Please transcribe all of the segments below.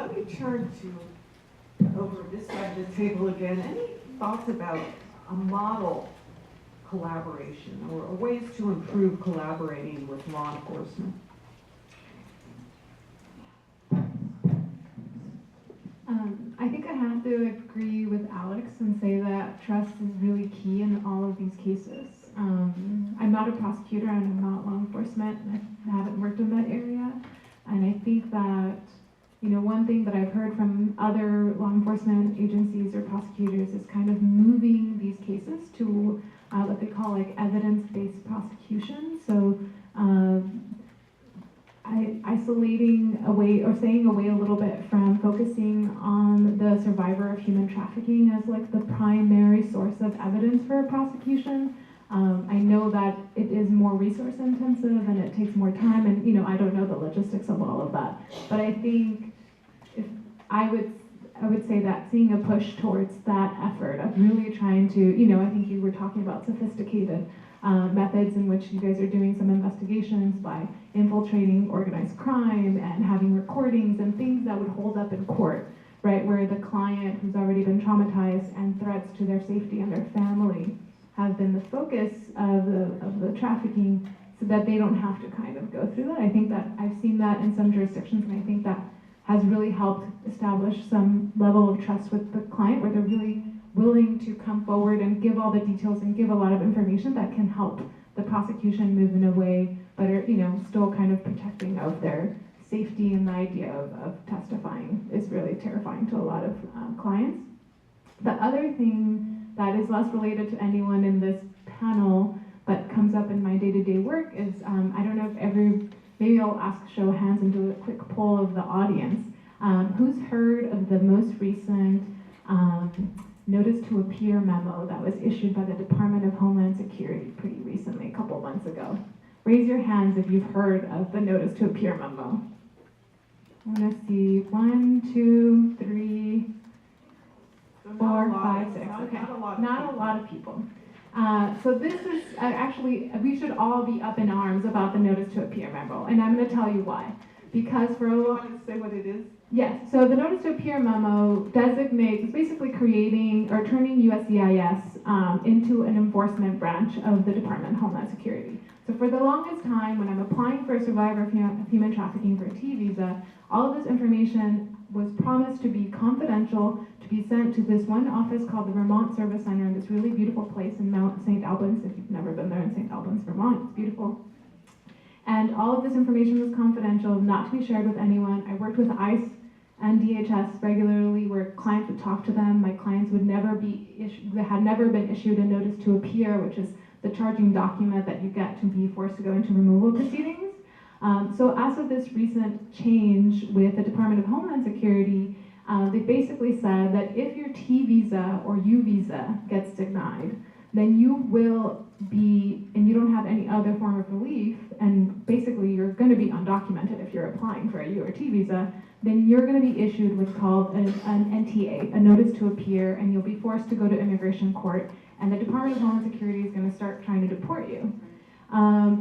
let me turn to over this side of the table again. Any thoughts about a model collaboration or ways to improve collaborating with law enforcement? I think I have to agree with Alex and say that trust is really key in all of these cases. I'm not a prosecutor and I'm not law enforcement. I haven't worked in that area. And I think that, one thing that I've heard from other law enforcement agencies or prosecutors is kind of moving these cases to what they call like evidence-based prosecution. So isolating away or staying away a little bit from focusing on the survivor of human trafficking as like the primary source of evidence for a prosecution. I know that it is more resource intensive and it takes more time, and I don't know the logistics of all of that. But I think if I would say that seeing a push towards that effort of really trying to, I think you were talking about sophisticated methods in which you guys are doing some investigations by infiltrating organized crime and having recordings and things that would hold up in court, right, where the client who's already been traumatized and threats to their safety and their family have been the focus of the trafficking, so that they don't have to kind of go through that. I think that I've seen that in some jurisdictions, and I think that has really helped establish some level of trust with the client, where they're really willing to come forward and give all the details and give a lot of information that can help the prosecution move in a way, but are, still kind of protecting of their safety. And the idea of testifying is really terrifying to a lot of clients. The other thing that is less related to anyone in this panel, but comes up in my day-to-day work is, I don't know if maybe I'll ask show of hands and do a quick poll of the audience. Who's heard of the most recent notice to appear memo that was issued by the Department of Homeland Security pretty recently, a couple months ago? Raise your hands if you've heard of the notice to appear memo. I want to see 1, 2, 3, 4, 5, 6. Okay, not a lot of people. So this is actually, we should all be up in arms about the notice to appear memo, and I'm going to tell you why. Because for a long time, say what it is. Yes, so the notice to appear memo designates, basically creating or turning USCIS into an enforcement branch of the Department of Homeland Security. So for the longest time, when I'm applying for a survivor of human trafficking for a T visa, all of this information was promised to be confidential, to be sent to this one office called the Vermont Service Center in this really beautiful place in Mount St. Albans. If you've never been there in St. Albans, Vermont, it's beautiful. And all of this information was confidential, not to be shared with anyone. I worked with ICE and DHS regularly, where clients would talk to them. My clients would never had never been issued a notice to appear, which is the charging document that you get to be forced to go into removal proceedings. So as of this recent change with the Department of Homeland Security, they basically said that if your T visa or U visa gets denied, then you will be, and you don't have any other form of relief, and basically you're going to be undocumented if you're applying for a U or T visa, then you're going to be issued what's called an NTA, a notice to appear, and you'll be forced to go to immigration court, and the Department of Homeland Security is going to start trying to deport you.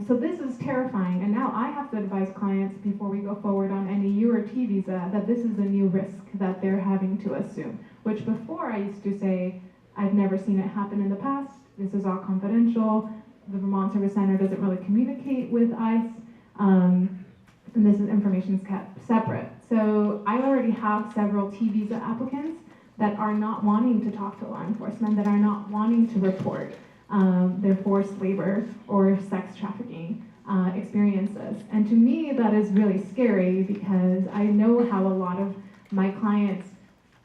So this is terrifying, and now I have to advise clients before we go forward on any U or T visa that this is a new risk that they're having to assume, which before I used to say, I've never seen it happen in the past, this is all confidential, the Vermont Service Center doesn't really communicate with ICE, and this is information is kept separate. So I already have several T visa applicants that are not wanting to talk to law enforcement, that are not wanting to report their forced labor or sex trafficking experiences. And to me, that is really scary, because I know how a lot of my clients'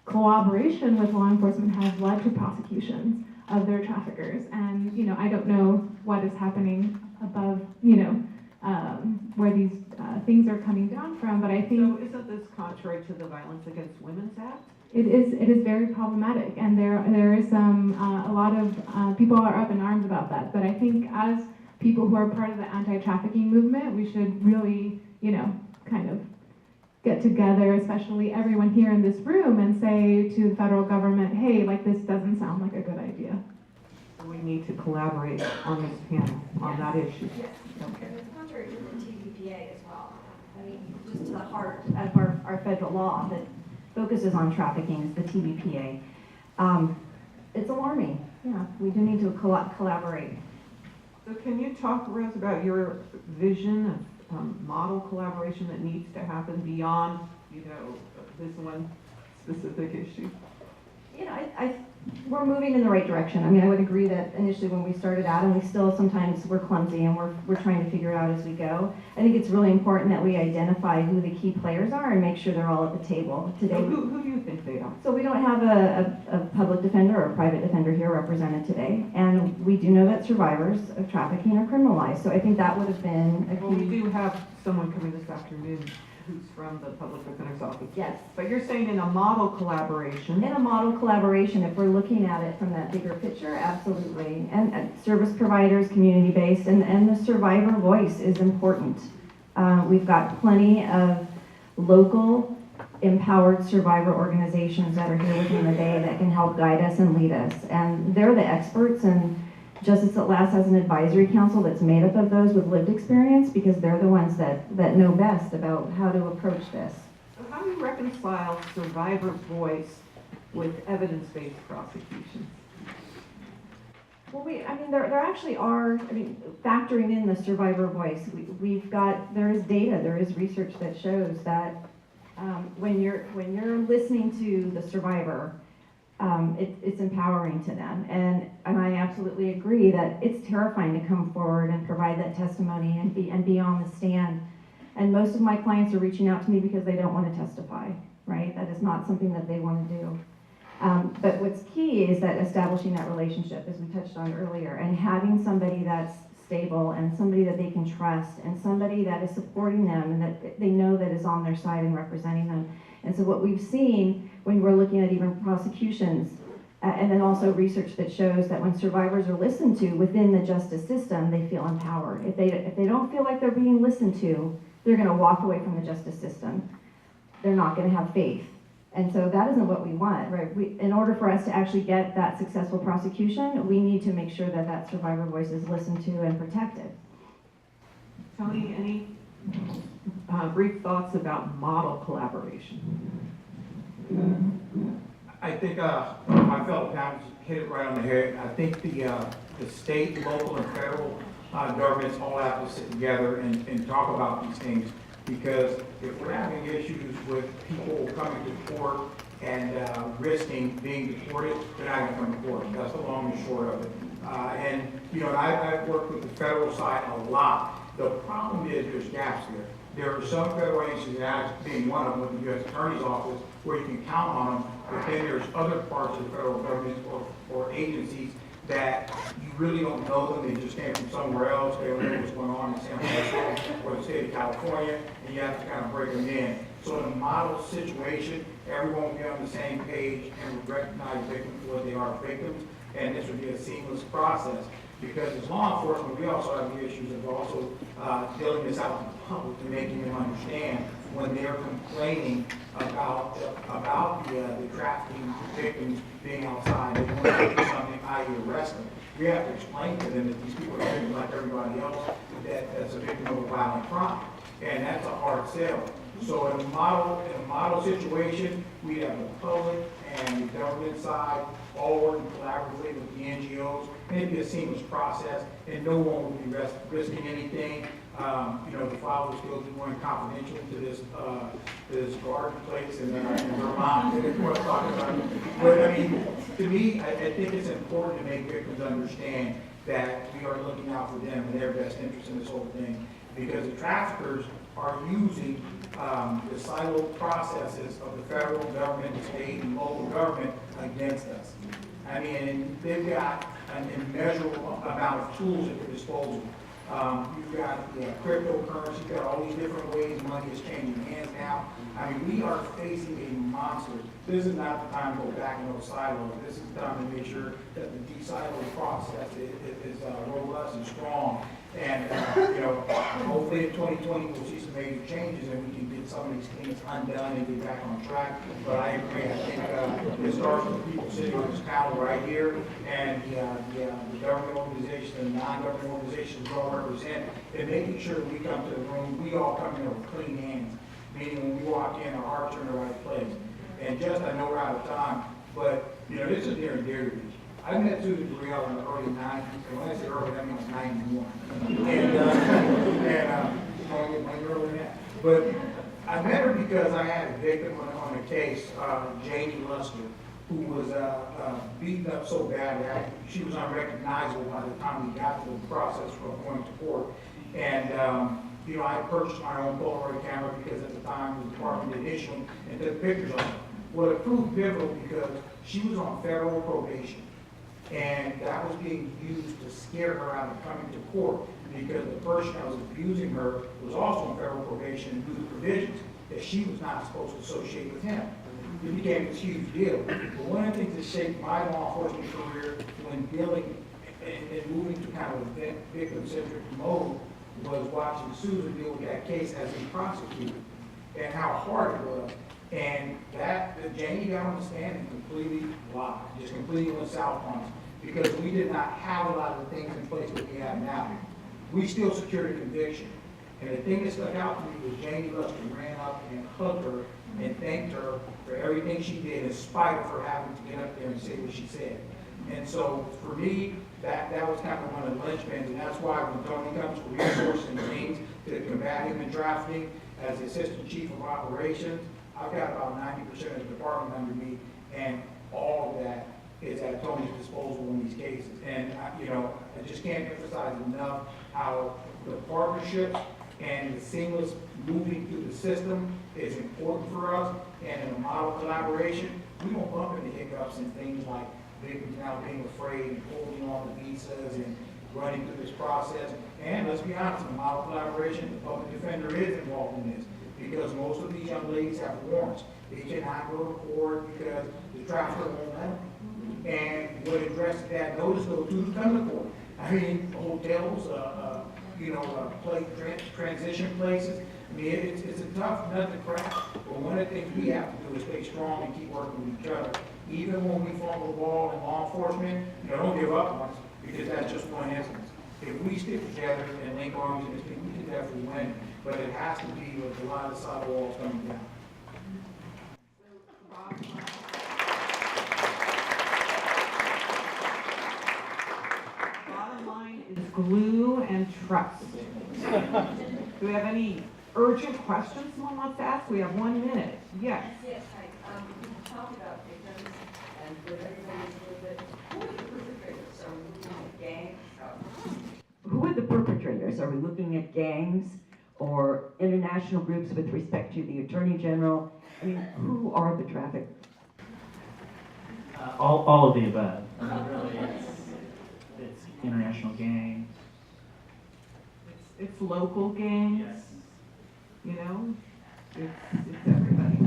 collaboration with law enforcement has led to prosecutions of their traffickers. And, I don't know what is happening above, where these things are coming down from, but I think... So isn't this contrary to the Violence Against Women's Act? It is very problematic, and there is some, a lot of people are up in arms about that, but I think as people who are part of the anti-trafficking movement, we should really, kind of get together, especially everyone here in this room, and say to the federal government, hey, this doesn't sound like a good idea. We need to collaborate on this panel on that issue. Yes. Okay. It's contrary to the TVPA as well. I mean, just to the heart of our federal law that focuses on trafficking is the TBPA. It's alarming. Yeah, we do need to collaborate. So can you talk, Rose, about your vision of model collaboration that needs to happen beyond, this one specific issue? We're moving in the right direction. I mean, I would agree that initially when we started out, and we still sometimes we're clumsy and we're trying to figure it out as we go. I think it's really important that we identify who the key players are and make sure they're all at the table. Today, So who do you think they are? so we don't have a public defender or a private defender here represented today, and we do know that survivors of trafficking are criminalized. So I think that would have been a key. Well, we do have someone coming this afternoon who's from the public defender's office. Yes. But you're saying in a model collaboration. In a model collaboration, if we're looking at it from that bigger picture, absolutely. And service providers, community-based, and the survivor voice is important. We've got plenty of local empowered survivor organizations that are here within the Bay that can help guide us and lead us. And they're the experts, and Justice at Last has an advisory council that's made up of those with lived experience because they're the ones that know best about how to approach this. So how do you reconcile survivor voice with evidence-based prosecution? Well, there actually are, factoring in the survivor voice, there is data, there is research that shows that when you're listening to the survivor, it's empowering to them. And I absolutely agree that it's terrifying to come forward and provide that testimony and be on the stand. And most of my clients are reaching out to me because they don't want to testify, right? That is not something that they want to do. But what's key is that establishing that relationship, as we touched on earlier, and having somebody that's stable and somebody that they can trust and somebody that is supporting them and that they know that is on their side and representing them. And so what we've seen when we're looking at even prosecutions, and then also research that shows that when survivors are listened to within the justice system, they feel empowered. If they don't feel like they're being listened to, they're going to walk away from the justice system. They're not going to have faith. And so that isn't what we want, right? In order for us to actually get that successful prosecution, we need to make sure that that survivor voice is listened to and protected. Tony, any brief thoughts about model collaboration? I think my fellow panelists hit it right on the head. I think the state, local, and federal governments all have to sit together and talk about these things. Because if we're having issues with people coming to court and risking being deported, they're not going to come to court. That's the long and short of it. I've worked with the federal side a lot. The problem is there's gaps there. There are some federal agencies, being one of them with the U.S. Attorney's Office, where you can count on them, but then there's other parts of the federal government or agencies that you really don't know them. They just came from somewhere else. They don't know what's going on in San Francisco or the state of California, and you have to kind of break them in. So in a model situation, everyone will be on the same page and would recognize victims for what they are, victims, and this would be a seamless process. Because as law enforcement, we also have the issues of also dealing this out to the public and making them understand when they're complaining about the trafficking victims being outside. They want to do something, i.e. arrest them. We have to explain to them that these people are victims like everybody else, that's a victim of a violent crime. And that's a hard sell. So in a model situation, we have the public and the government side all working collaboratively with the NGOs. And it'd be a seamless process, and no one will be risking anything. The file will still be going confidential to this garden place in Vermont. But to me, I think it's important to make victims understand that we are looking out for them and their best interest in this whole thing, because the traffickers are using the siloed processes of the federal government, the state, and local government against us. They've got an immeasurable amount of tools at their disposal. You've got cryptocurrency, you've got all these different ways money is changing hands now. We are facing a monster. This is not the time to go back in those silos. This is the time to make sure that the de-siloed process is robust and strong. And hopefully in 2020 we'll see some major changes and we can get some of these things undone and get back on track. But I agree. I think it starts with the people sitting on this panel right here, and the government organizations and non-government organizations we all represent, and making sure that we come to the room, we all come in with clean hands. Meaning when we walk in, our hearts are in the right place. And just, I know we're out of time, but, you know, this is near and dear to me. I met Susan Burrell in the early 90s, and when I say early, that means 91. Much earlier than that. But I met her because I had a victim on a case, Janie Luster, who was beaten up so bad that she was unrecognizable by the time we got to the process of going to court. And you know, I purchased my own Polaroid camera because at the time the department didn't issue them and took pictures of her. Well, it proved pivotal because she was on federal probation, and that was being used to scare her out of coming to court because the person that was abusing her was also on federal probation and due to provisions that she was not supposed to associate with him. It became this huge deal. But one of the things that shaped my law enforcement career when dealing and moving to kind of a victim-centric mode was watching Susan deal with that case as a prosecutor and how hard it was. And that Janie got on the stand and completely lied, just completely went south on us because we did not have a lot of the things in place that we have now. We still secured a conviction. And the thing that stuck out to me was Janie Luster ran up and hugged her and thanked her for everything she did in spite of her having to get up there and say what she said. And so for me, that was kind of one of the linchpins, and that's why when Tony comes for resources and things to combat human trafficking, as the Assistant Chief of Operations, I've got about 90% of the department under me, and all of that is at Tony's disposal in these cases. And you know, I just can't emphasize enough how the partnerships and the seamless moving through the system is important for us. And in a model collaboration, we won't bump into hiccups and things like victims now being afraid and holding on to visas and running through this process. And let's be honest, in a model collaboration, the public defender is involved in this because most of these young ladies have warrants. They cannot go to court because the trafficker won't let them. And what addresses that notice goes to come to court. I mean, hotels, transition places. I mean, it's a tough nut to crack, but one of the things we have to do is stay strong and keep working with each other. Even when we fumble the ball in law enforcement, don't give up on us, because that's just one instance. If we stick together and link arms in this thing, we can definitely win, but it has to be with a lot of side walls coming down. Bottom line is glue and trust. Do we have any urgent questions someone wants to ask? We have 1 minute. Yes. Yes, hi. You talked about victims and with everybody a little bit. Who are the perpetrators? Are we looking at gangs? Who are the perpetrators? Are we looking at gangs or international groups with respect to the Attorney General? I mean, who are the traffickers? All of the above. I mean, really, it's international gangs. It's local gangs. Yes. It's everybody.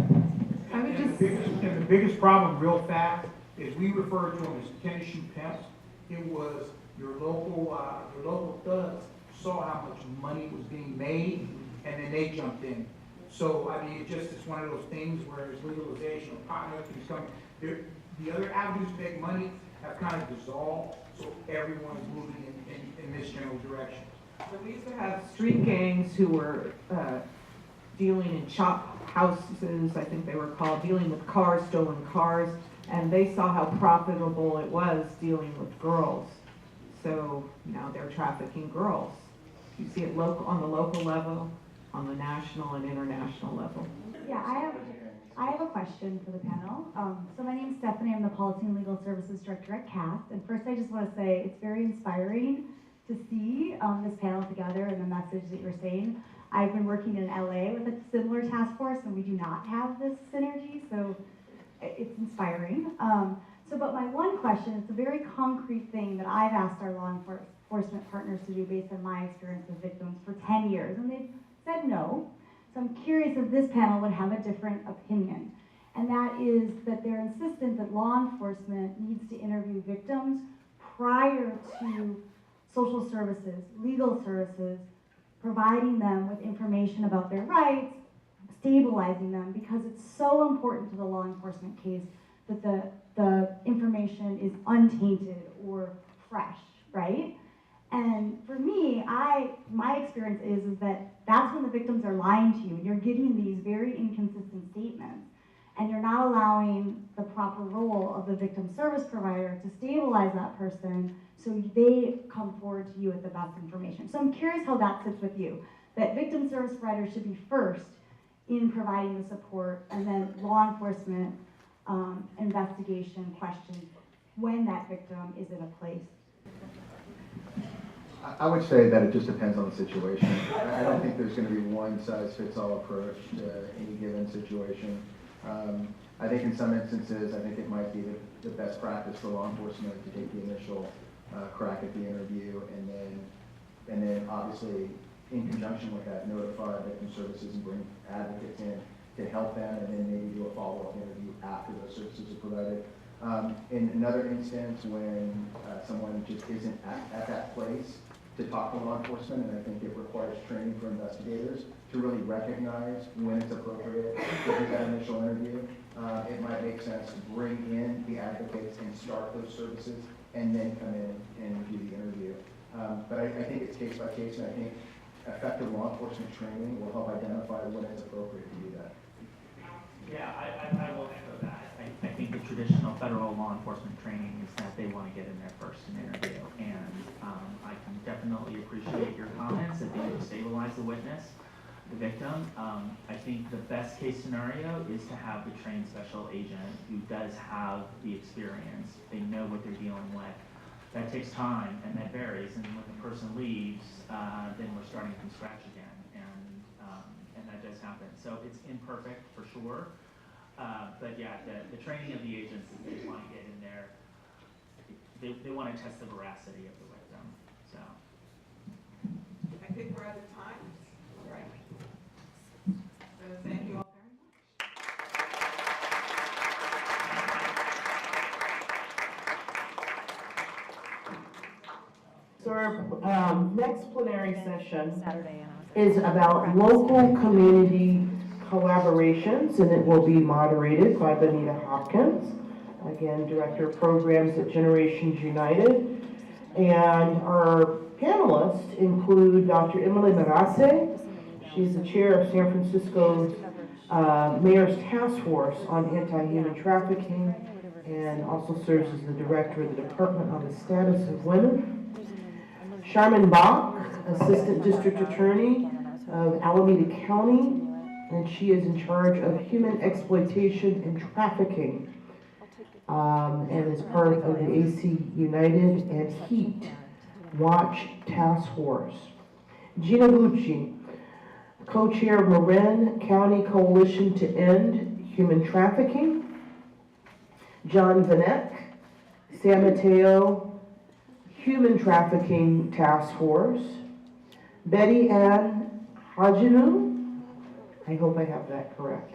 I would just, And the biggest problem, real fast, is we refer to them as tennis shoe pimps. It was your local thugs saw how much money was being made, and then they jumped in. So, I mean, it's one of those things where there's legalization of partners keeps coming. The other avenues to make money have kind of dissolved, so everyone is moving in this general direction. So we used to have street gangs who were dealing in chop houses, I think they were called, dealing with cars, stolen cars, and they saw how profitable it was dealing with girls. So now they're trafficking girls. You see it on the local level, on the national and international level. Yeah, I have a question for the panel. So my name is Stephanie. I'm the Policy and Legal Services Director at CAST. And first, I just want to say it's very inspiring to see this panel together and the message that you're saying. I've been working in LA with a similar task force, and we do not have this synergy, so it's inspiring. But my one question, it's a very concrete thing that I've asked our law enforcement partners to do based on my experience with victims for 10 years, and they've said no. So I'm curious if this panel would have a different opinion. And that is that they're insistent that law enforcement needs to interview victims prior to social services, legal services, providing them with information about their rights, stabilizing them, because it's so important to the law enforcement case that the information is untainted or fresh, right? And for me, my experience is that that's when the victims are lying to you, and you're getting these very inconsistent statements. and you're not allowing the proper role of the victim service provider to stabilize that person so they come forward to you with the best information. So I'm curious how that sits with you, that victim service providers should be first in providing the support, and then law enforcement investigation questions when that victim is in a place. I would say that it just depends on the situation. I don't think there's going to be one size fits all approach to any given situation. I think in some instances, I think it might be the best practice for law enforcement to take the initial crack at the interview, and then obviously in conjunction with that, notify victim services and bring advocates in to help them, and then maybe do a follow-up interview after those services are provided. In another instance, when someone just isn't at that place to talk to law enforcement, and I think it requires training for investigators to really recognize when it's appropriate to do that initial interview, it might make sense to bring in the advocates and start those services, and then come in and do the interview. But I think it's case by case, and I think effective law enforcement training will help identify when it's appropriate to do that. Yeah, I will echo that. I think the traditional federal law enforcement training is that they want to get in there first and interview. And I can definitely appreciate your comments that they need to stabilize the witness, the victim. I think the best case scenario is to have the trained special agent who does have the experience. They know what they're dealing with. That takes time, and that varies. And when the person leaves, then we're starting from scratch again. And that does happen. So it's imperfect for sure. But yeah, the training of the agents is they want to get in there. They want to test the veracity of the victim. So I think we're out of time. All right. So thank you all very much. So our next plenary session is about local community collaborations, and it will be moderated by Benita Hopkins, again, Director of Programs at Generations United. And our panelists include Dr. Emily Marase. She's the chair of San Francisco's Mayor's Task Force on Anti-Human Trafficking, and also serves as the Director of the Department on the Status of Women. Charmin Bach, Assistant District Attorney of Alameda County, and she is in charge of human exploitation and trafficking, and is part of the AC United and HEAT Watch Task Force. Gina Gucci, co-chair of Marin County Coalition to End Human Trafficking. John Vanek, San Mateo Human Trafficking Task Force. Betty Ann Hajinu, I hope I have that correct,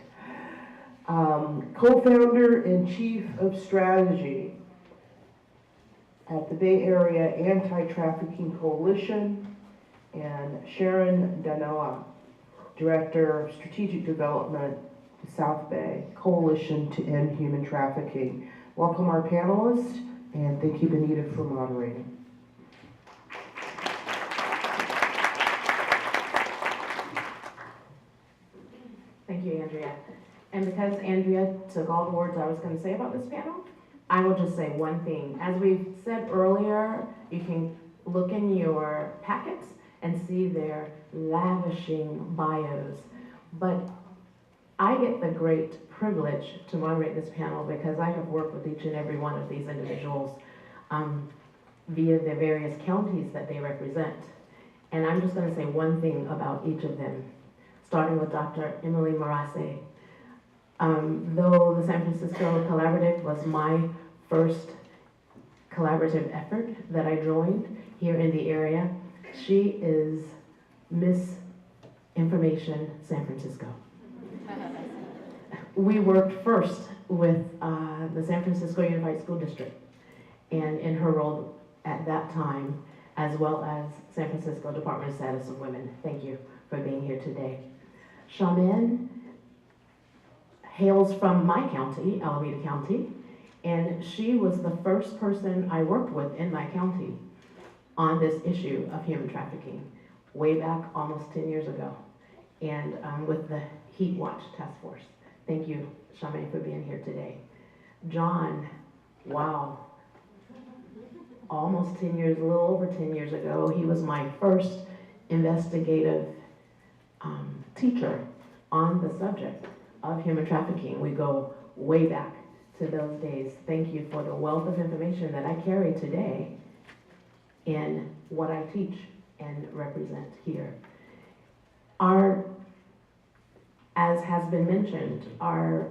co-founder and chief of strategy at the Bay Area Anti-Trafficking Coalition, and Sharon Danella, director of strategic development, the South Bay Coalition to End Human Trafficking. Welcome our panelists, and thank you, Benita, for moderating. Thank you, Andrea. And because Andrea took all the words I was going to say about this panel, I will just say one thing. As we've said earlier, you can look in your packets and see their lavishing bios. But I get the great privilege to moderate this panel because I have worked with each and every one of these individuals via the various counties that they represent. And I'm just going to say one thing about each of them, starting with Dr. Emily Marase. Though the San Francisco Collaborative was my first collaborative effort that I joined here in the area, she is Miss Information San Francisco. We worked first with the San Francisco Unified School District, and in her role at that time, as well as San Francisco Department of Status of Women. Thank you for being here today. Shaman hails from my county, Alameda County, and she was the first person I worked with in my county on this issue of human trafficking, way back almost 10 years ago, and with the Heat Watch Task Force. Thank you, Charmaine, for being here today. John, wow. Almost 10 years, a little over 10 years ago, he was my first investigative teacher on the subject of human trafficking. We go way back to those days. Thank you for the wealth of information that I carry today in what I teach and represent here. As has been mentioned, our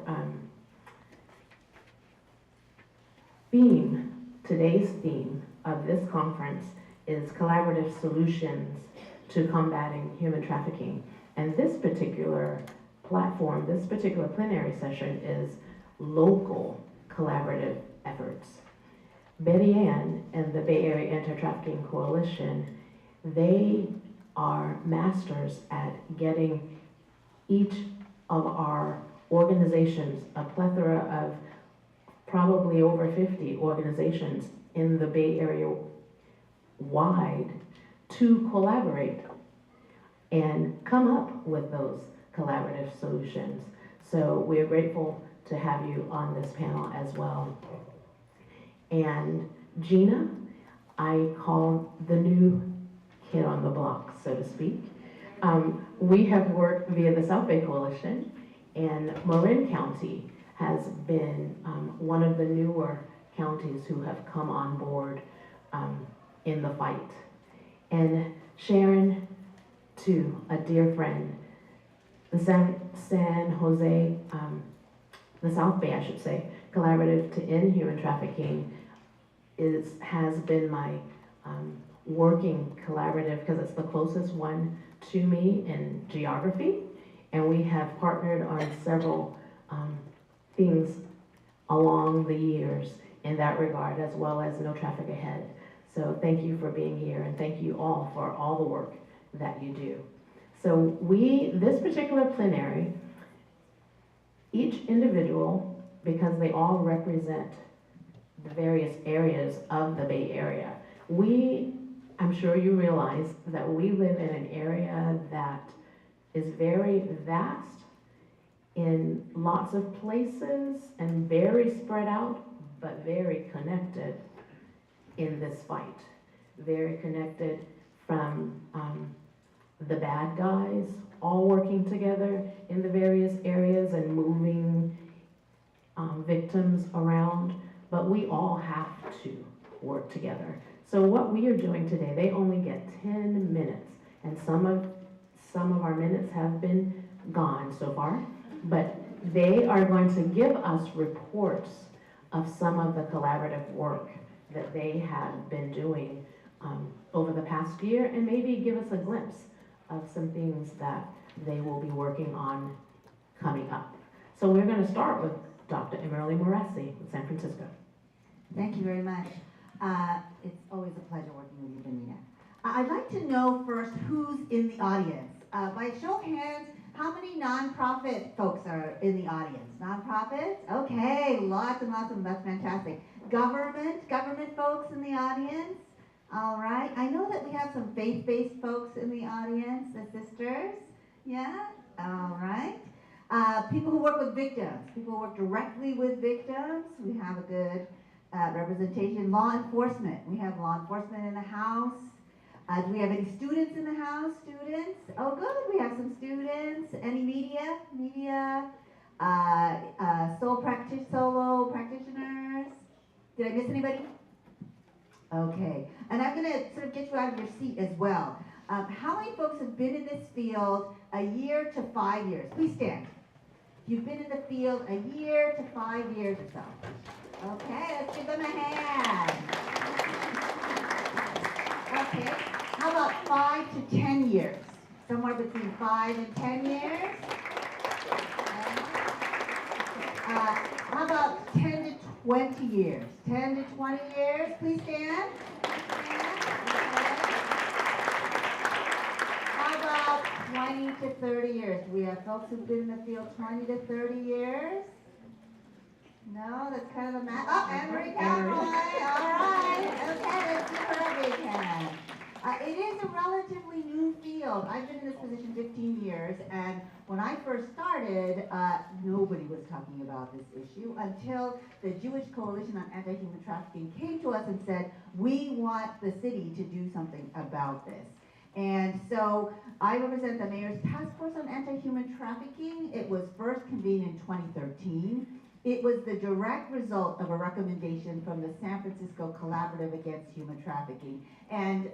today's theme of this conference is collaborative solutions to combating human trafficking. And this particular platform, this particular plenary session is local collaborative efforts. Betty Ann and the Bay Area Anti-Trafficking Coalition, they are masters at getting each of our organizations, a plethora of probably over 50 organizations in the Bay Area wide, to collaborate and come up with those collaborative solutions. So we are grateful to have you on this panel as well. And Gina, I call the new kid on the block, so to speak. We have worked via the South Bay Coalition, and Marin County has been one of the newer counties who have come on board in the fight. And Sharon, too, a dear friend, the San Jose, the South Bay, I should say, Collaborative to End Human Trafficking has been my working collaborative because it's the closest one to me in geography. And we have partnered on several things along the years in that regard, as well as No Traffic Ahead. So thank you for being here, and thank you all for all the work that you do. So this particular plenary, each individual, because they all represent the various areas of the Bay Area, I'm sure you realize that we live in an area that is very vast in lots of places and very spread out, but very connected in this fight. Very connected from the bad guys all working together in the various areas and moving victims around, but we all have to work together. So what we are doing today, they only get 10 minutes, and some of our minutes have been gone so far, but they are going to give us reports of some of the collaborative work that they have been doing over the past year, and maybe give us a glimpse of some things that they will be working on coming up. So we're going to start with Dr. Emerly Morassi with San Francisco. Thank you very much. It's always a pleasure working with you, Benita. I'd like to know first who's in the audience. By show of hands, how many nonprofit folks are in the audience? Nonprofits? Okay, lots and lots of them. That's fantastic. Government folks in the audience? All right. I know that we have some faith-based folks in the audience, the sisters. Yeah? All right. People who work with victims, people who work directly with victims. We have a good representation. Law enforcement. We have law enforcement in the house. Do we have any students in the house? Students? Oh, good. We have some students. Any media? Solo practitioners? Did I miss anybody? Okay. And I'm going to sort of get you out of your seat as well. How many folks have been in this field a year to 5 years? Please stand. You've been in the field a year to 5 years or so. Okay, let's give them a hand. Okay, how about 5 to 10 years? Somewhere between 5 and 10 years? How about 10 to 20 years? 10 to 20 years, please stand. How about 20 to 30 years? Do we have folks who've been in the field 20 to 30 years? No, that's kind of a math. Oh, Anne-Marie Cowboy. All right. Okay, let's give her a big hand. It is a relatively new field. thrilled. I've been in this position 15 years, and when I first started, nobody was talking about this issue until the Jewish Coalition on Anti-Human Trafficking came to us and said, we want the city to do something about this. And so I represent the Mayor's Task Force on Anti-Human Trafficking. It was first convened in 2013. It was the direct result of a recommendation from the San Francisco Collaborative Against Human Trafficking. And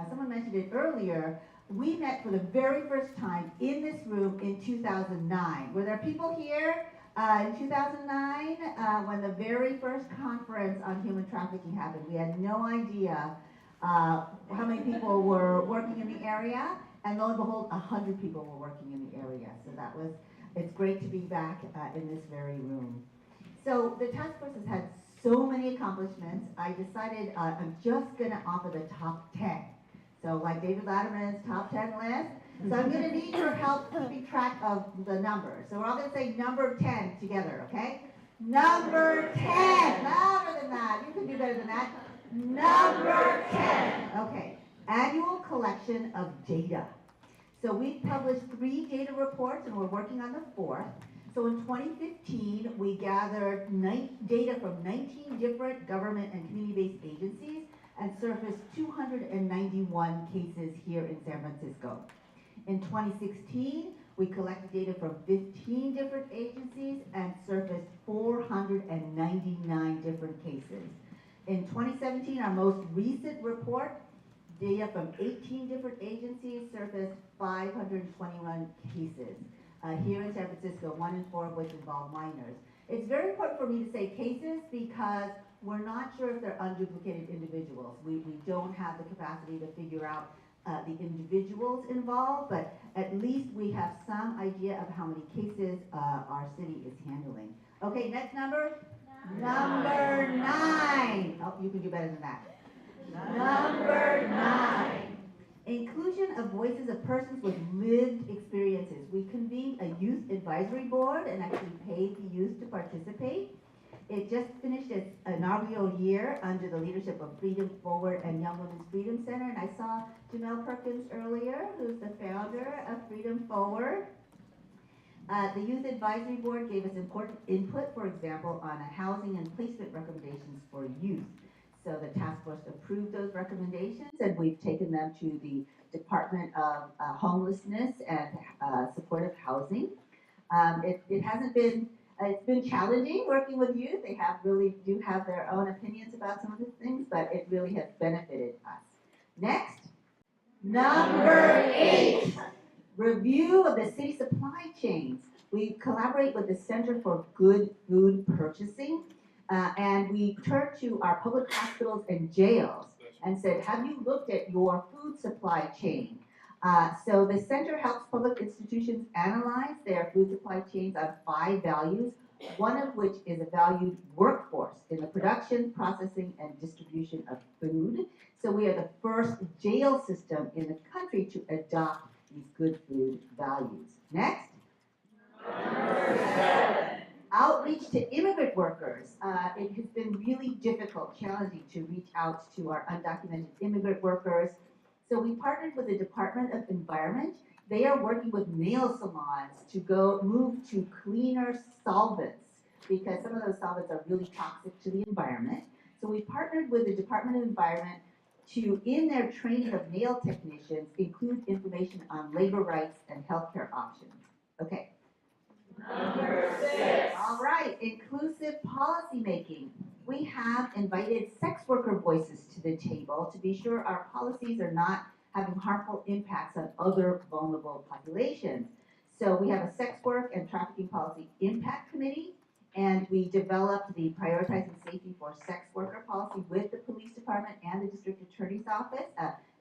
someone mentioned it earlier, we met for the very first time in this room in 2009. Were there people here in 2009 when the very first conference on human trafficking happened? We had no idea how many people were working in the area, and lo and behold, 100 people were working in the area. So it's great to be back in this very room. So the task force has had so many accomplishments. I decided I'm just gonna offer the top 10. So like David Latterman's top 10 list. So I'm gonna need your help keeping track of the numbers. So we're all gonna say number 10 together, okay? Number 10, louder than that. You can do better than that. Number 10. Okay, annual collection of data. So we've published 3 data reports and we're working on the 4th. So in 2015, we gathered data from 19 different government and community-based agencies and surfaced 291 cases here in San Francisco. In 2016, we collected data from 15 different agencies and surfaced 499 different cases. In 2017, our most recent report, data from 18 different agencies surfaced 521 cases. Here in San Francisco, 1 in 4 of which involve minors. It's very important for me to say cases because we're not sure if they're unduplicated individuals. We don't have the capacity to figure out the individuals involved, but at least we have some idea of how many cases our city is handling. Okay, next number? Number 9. Oh, you can do better than that. Number 9. Inclusion of voices of persons with lived experiences. We convened a youth advisory board and actually paid the youth to participate. It just finished its inaugural year under the leadership of Freedom Forward and Young Women's Freedom Center. And I saw Jamel Perkins earlier, who's the founder of Freedom Forward. The Youth Advisory Board gave us important input, for example, on housing and placement recommendations for youth. So the task force approved those recommendations, and we've taken them to the Department of Homelessness and Supportive Housing. It hasn't been, it's been challenging working with youth. They do have their own opinions about some of these things, but it really has benefited us. Next, number 8. Review of the city supply chains. We collaborate with the Center for Good Food Purchasing, and we turned to our public hospitals and jails and said, have you looked at your food supply chain? So the center helps public institutions analyze their food supply chains on 5 values, one of which is a valued workforce in the production, processing, and distribution of food. So we are the first jail system in the country to adopt these good food values. Next. Number 7. Outreach to immigrant workers. It has been really difficult, challenging to reach out to our undocumented immigrant workers. So we partnered with the Department of Environment. They are working with nail salons to move to cleaner solvents because some of those solvents are really toxic to the environment. So we partnered with the Department of Environment to, in their training of nail technicians, include information on labor rights and healthcare options. Okay. Number 6. All right, inclusive policy making. We have invited sex worker voices to the table to be sure our policies are not having harmful impacts on other vulnerable populations. So we have a sex work and trafficking policy impact committee, and we developed the prioritizing safety for sex worker policy with the police department and the district attorney's office.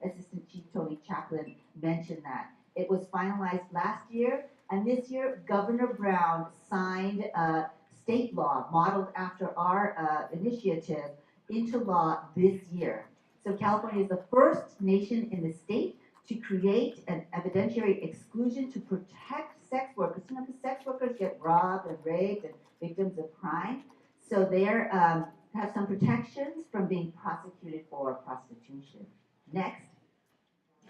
Assistant Chief Tony Chaplin mentioned that. It was finalized last year, and this year Governor Brown signed a state law modeled after our initiative into law this year. So California is the first nation in the state to create an evidentiary exclusion to protect sex workers. You know, because sex workers get robbed and raped and victims of crime. So they have some protections from being prosecuted for prostitution. Next.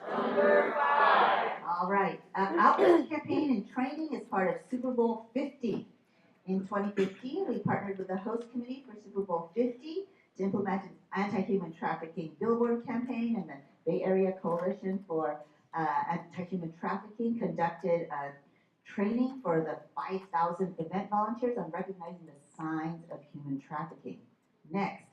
Number 5. All right. Outreach campaign and training is part of Super Bowl 50. In 2015, we partnered with the host committee for Super Bowl 50 to implement an anti-human trafficking billboard campaign, and the Bay Area Coalition for Anti-Human Trafficking conducted training for the 5,000 event volunteers on recognizing the signs of human trafficking. Next.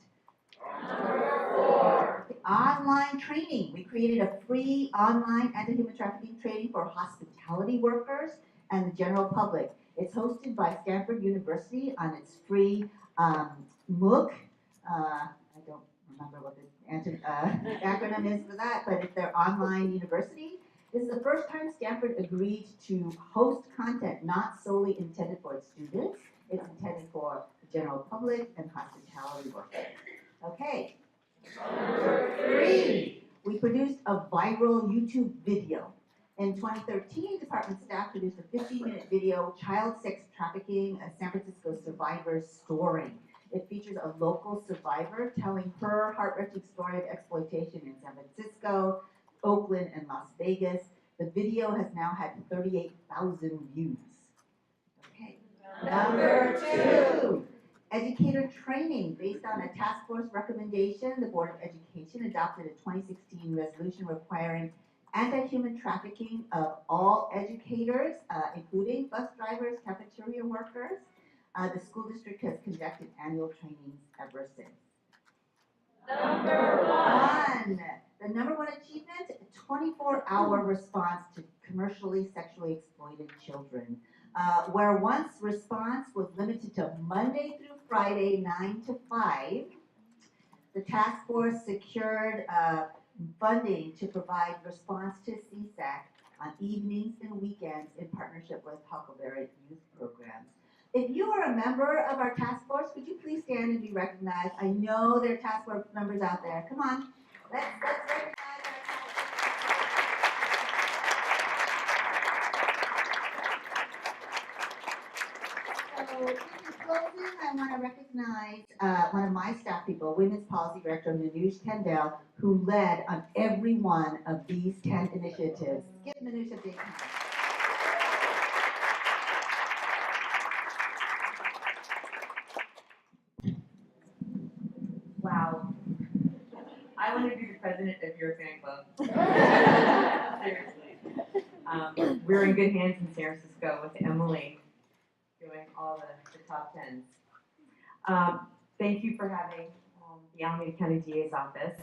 Number 4. Online training. We created a free online anti-human trafficking training for hospitality workers and the general public. It's hosted by Stanford University on its free MOOC. I don't remember what the acronym is for that, but it's their online university. This is the first time Stanford agreed to host content not solely intended for its students. It's intended for the general public and hospitality workers. Okay. Number 3. We produced a viral YouTube video. In 2013, department staff produced a 15-minute video, Child Sex Trafficking, a San Francisco survivor's story. It features a local survivor telling her heart-wrenching story of exploitation in San Francisco, Oakland, and Las Vegas. The video has now had 38,000 views. Okay. Number 2. Educator training. Based on a task force recommendation, the Board of Education adopted a 2016 resolution requiring anti-human trafficking of all educators, including bus drivers, cafeteria workers. The school district has conducted annual trainings ever since. Number 1. The number 1 achievement, 24-hour response to commercially sexually exploited children. Where once response was limited to Monday through Friday, 9 to 5, the task force secured funding to provide response to SFCAHT on evenings and weekends in partnership with Huckleberry Youth Programs. If you are a member of our task force, would you please stand and be recognized? I know there are task force members out there. Come on, let's recognize our task force. So in closing, I want to recognize one of my staff people, Women's Policy Director Manoush Kendall, who led on every one of these 10 initiatives. Give Manoush a big hand. Wow. I want to be the president of your fan club. Seriously. We're in good hands in San Francisco with Emily doing all the top 10s. Thank you for having the Alameda County DA's office.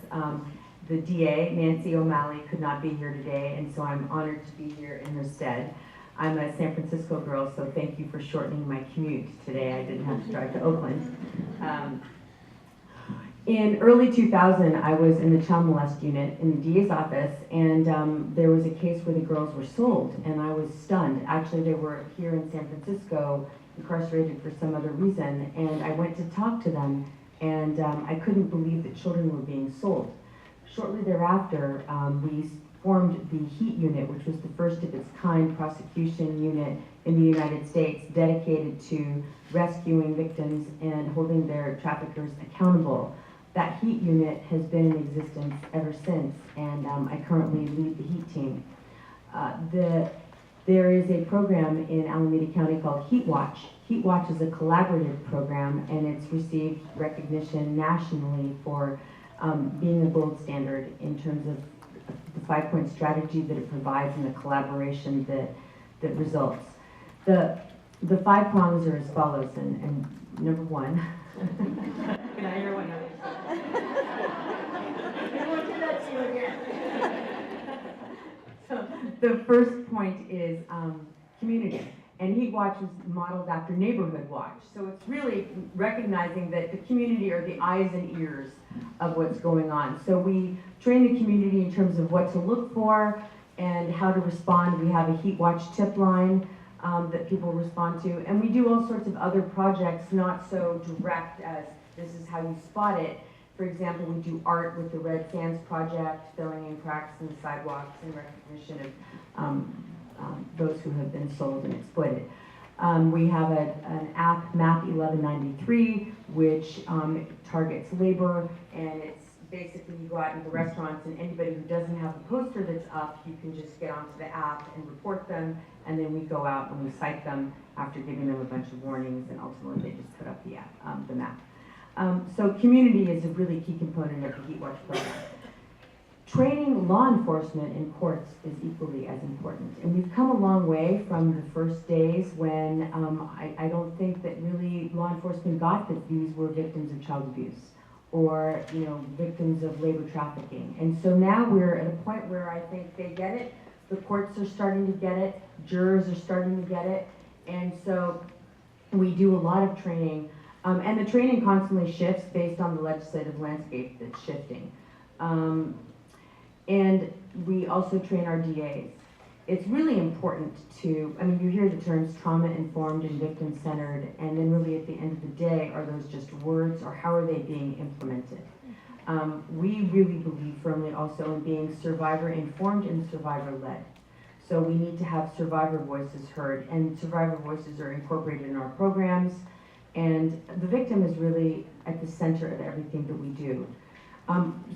The DA, Nancy O'Malley, could not be here today, and so I'm honored to be here in her stead. I'm a San Francisco girl, so thank you for shortening my commute today. I didn't have to drive to Oakland. In early 2000, I was in the child molest unit in the DA's office, and there was a case where the girls were sold, and I was stunned. Actually, they were here in San Francisco, incarcerated for some other reason, and I went to talk to them, and I couldn't believe that children were being sold. Shortly thereafter, we formed the HEAT unit, which was the first of its kind prosecution unit in the United States dedicated to rescuing victims and holding their traffickers accountable. That HEAT unit has been in existence ever since, and I currently lead the HEAT team. There is a program in Alameda County called Heat Watch. Heat Watch is a collaborative program, and it's received recognition nationally for being a gold standard in terms of the 5-point strategy that it provides and the collaboration that results. The 5 prongs are as follows, and number 1. Can I hear one? I won't do that to you again. So the first point is community. And Heat Watch was modeled after Neighborhood Watch. So it's really recognizing that the community are the eyes and ears of what's going on. So we train the community in terms of what to look for and how to respond. We have a Heat Watch tip line that people respond to. And we do all sorts of other projects, not so direct as this is how you spot it. For example, we do art with the Red Sands Project, filling in cracks in the sidewalks in recognition of those who have been sold and exploited. We have an app, Map 1193, which targets labor, and it's basically you go go out into restaurants, and anybody who doesn't have a poster that's up, you can just get onto the app and report them, and then we go out and we cite them after giving them a bunch of warnings, and ultimately they just put up the app, the map. So community is a really key component of the Heat Watch program. Training law enforcement in courts is equally as important. And we've come a long way from the first days when I don't think that really law enforcement got that these were victims of child abuse or, you know, victims of labor trafficking. And so now we're at a point where I think they get it, the courts are starting to get it, jurors are starting to get it, and so we do a lot of training. And the training constantly shifts based on the legislative landscape that's shifting. And we also train our DAs. It's really important to, I mean, you hear the terms trauma-informed and victim-centered, and then really at the end of the day, are those just words, or how are they being implemented? We really believe firmly also in being survivor-informed and survivor-led. So we need to have survivor voices heard, and survivor voices are incorporated in our programs, and the victim is really at the center of everything that we do.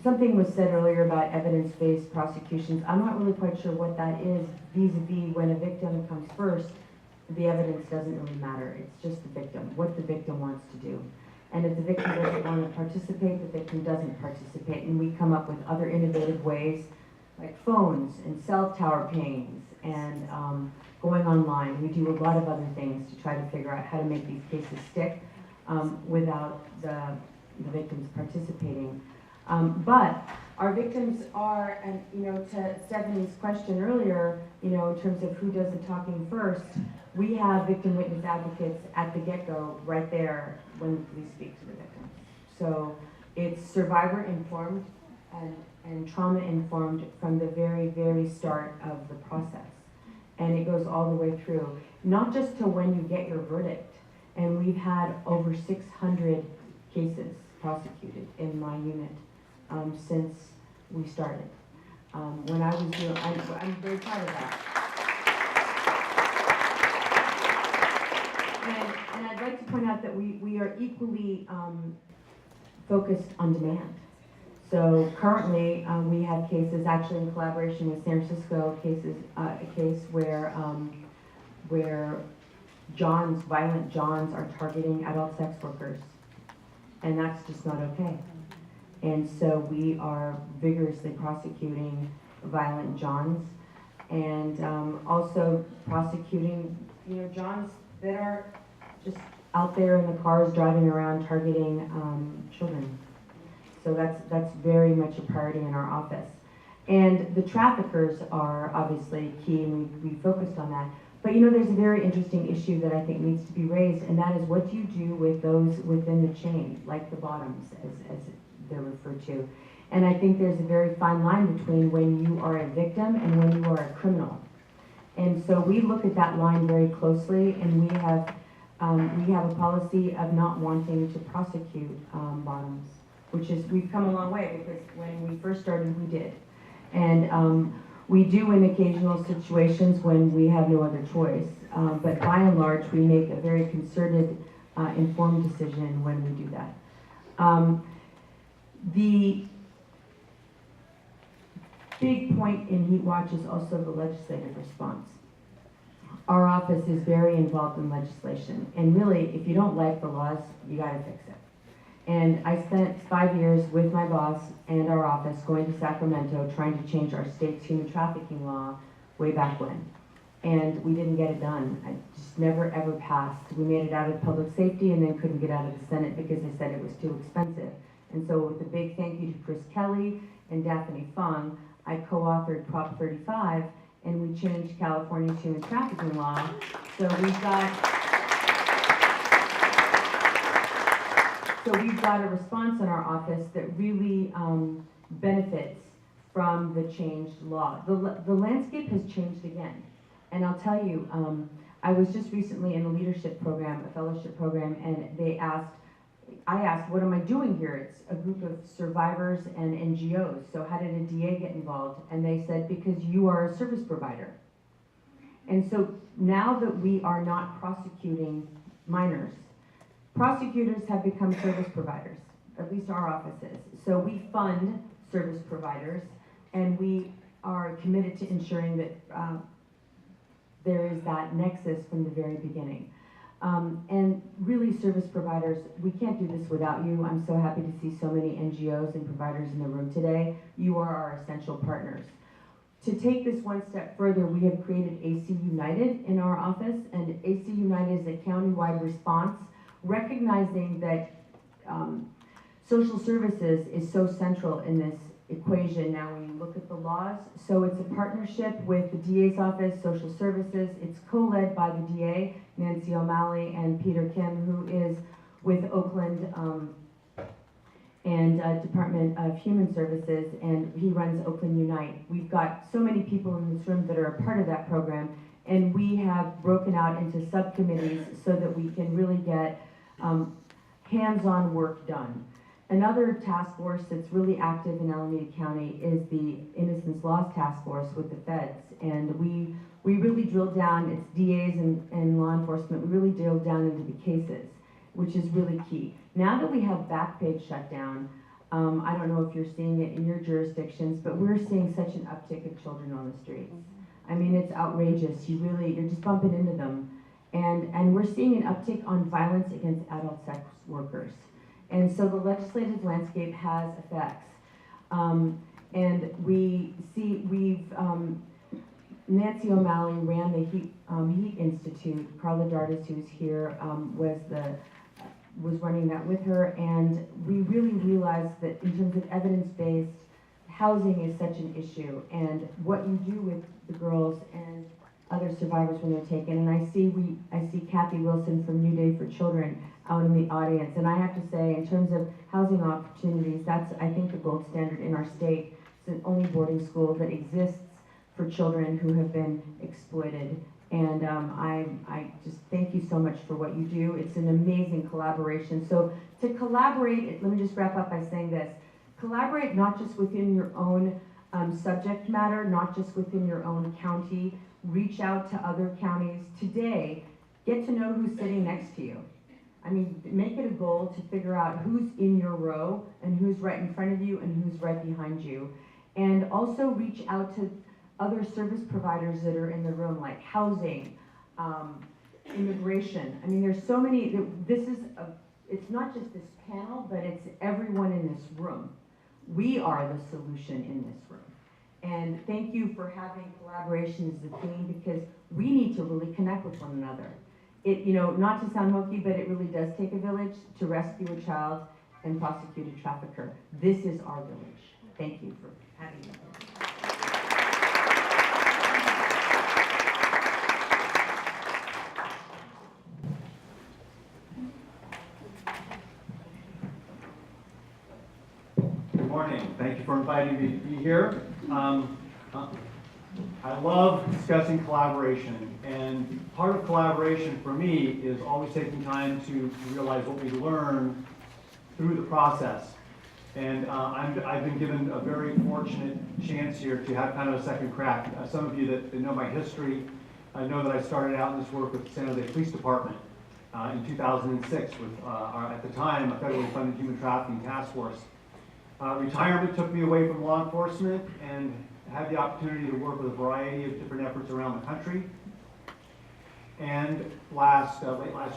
Something was said earlier about evidence-based prosecutions. I'm not really quite sure what that is vis-a-vis when a victim comes first, the evidence doesn't really matter. It's just the victim, what the victim wants to do. And if the victim doesn't want to participate, the victim doesn't participate. And we come up with other innovative ways like phones and cell tower pings and going online. We do a lot of other things to try to figure out how to make these cases stick without the victims participating. But our victims are, and you know, to Stephanie's question earlier, you know, in terms of who does the talking first, we have victim witness advocates at the get-go right there when the police speak to the victim. So it's survivor informed and trauma informed from the very, very start of the process. And it goes all the way through, not just to when you get your verdict. And we've had over 600 cases prosecuted in my unit since we started. When I was doing, I'm very proud of that. And I'd like to point out that we are equally focused on demand. So currently we have cases, actually in collaboration with San Francisco, a case where violent Johns are targeting adult sex workers. And that's just not okay. And so we are vigorously prosecuting violent Johns and also prosecuting, you know, Johns that are just out there in the cars driving around targeting children. So that's very much a priority in our office. And the traffickers are obviously key, and we focused on that. But you know, there's a very interesting issue that I think needs to be raised, and that is what do you do with those within the chain, like the bottoms, as they're referred to. And I think there's a very fine line between when you are a victim and when you are a criminal. And so we look at that line very closely, and we have a policy of not wanting to prosecute bottoms, which is, we've come a long way, because when we first started, we did. And we do in occasional situations when we have no other choice, but by and large, we make a very concerted, informed decision when we do that. The big point in Heat Watch is also the legislative response. Our office is very involved in legislation, and really, if you don't like the laws, you gotta fix it. And I spent 5 years with my boss and our office going to Sacramento trying to change our state's human trafficking law way back when. And we didn't get it done. It just never ever passed. We made it out of public safety and then couldn't get out of the Senate because they said it was too expensive. And so with a big thank you to Chris Kelly and Daphne Fung, I co-authored Prop 35, and we changed California's human trafficking law. So we've got a response in our office that really benefits from the changed law. The landscape has changed again. And I'll tell you, I was just recently in a leadership program, a fellowship program, and I asked, what am I doing here? It's a group of survivors and NGOs, so how did a DA get involved? And they said, because you are a service provider. And so now that we are not prosecuting minors, prosecutors have become service providers, at least our offices. So we fund service providers, and we are committed to ensuring that there is that nexus from the very beginning. And really, service providers, we can't do this without you. I'm so happy to see so many NGOs and providers in the room today. You are our essential partners. To take this one step further, we have created AC United in our office, and AC United is a countywide response, recognizing that social services is so central in this equation now when you look at the laws. So it's a partnership with the DA's office, social services. It's co-led by the DA, Nancy O'Malley, and Peter Kim, who is with Oakland and Department of Human Services, and he runs Oakland Unite. We've got so many people in this room that are a part of that program, and we have broken out into subcommittees so that we can really get hands-on work done. Another task force that's really active in Alameda County is the Innocence Loss Task Force with the feds. And we really drill down, it's DAs and law enforcement, we really drill down into the cases, which is really key. Now that we have Backpage shut down, I don't know if you're seeing it in your jurisdictions, but we're seeing such an uptick of children on the streets. I mean, it's outrageous. You're just bumping into them. And we're seeing an uptick on violence against adult sex workers. And so the legislative landscape has effects. And Nancy O'Malley ran the Heat Institute. Carla Dardis, who's here, was running that with her. And we really realized that in terms of evidence-based, housing is such an issue. And what you do with the girls and other survivors when they're taken. And I see Kathy Wilson from New Day for Children out in the audience. And I have to say, in terms of housing opportunities, that's, I think, the gold standard in our state. It's the only boarding school that exists for children who have been exploited. And I just thank you so much for what you do. It's an amazing collaboration. So to collaborate, let me just wrap up by saying this. Collaborate not just within your own subject matter, not just within your own county. Reach out to other counties. Today, get to know who's sitting next to you. I mean, make it a goal to figure out who's in your row and who's right in front of you and who's right behind you. And also reach out to other service providers that are in the room, like housing, immigration. I mean, there's so many, it's not just this panel, but it's everyone in this room. We are the solution in this room. And thank you for having collaboration as the theme, because we need to really connect with one another. Not to sound hokey, but it really does take a village to rescue a child and prosecute a trafficker. This is our village. Thank you for having me. Good morning. Thank you for inviting me to be here. I love discussing collaboration, and part of collaboration for me is always taking time to realize what we learn through the process. And I've been given a very fortunate chance here to have kind of a second crack. Some of you that know my history know that I started out in this work with the San Jose Police Department in 2006 with, at the time, a federally funded human trafficking task force. Retirement took me away from law enforcement, and had the opportunity to work with a variety of different efforts around the country. And late last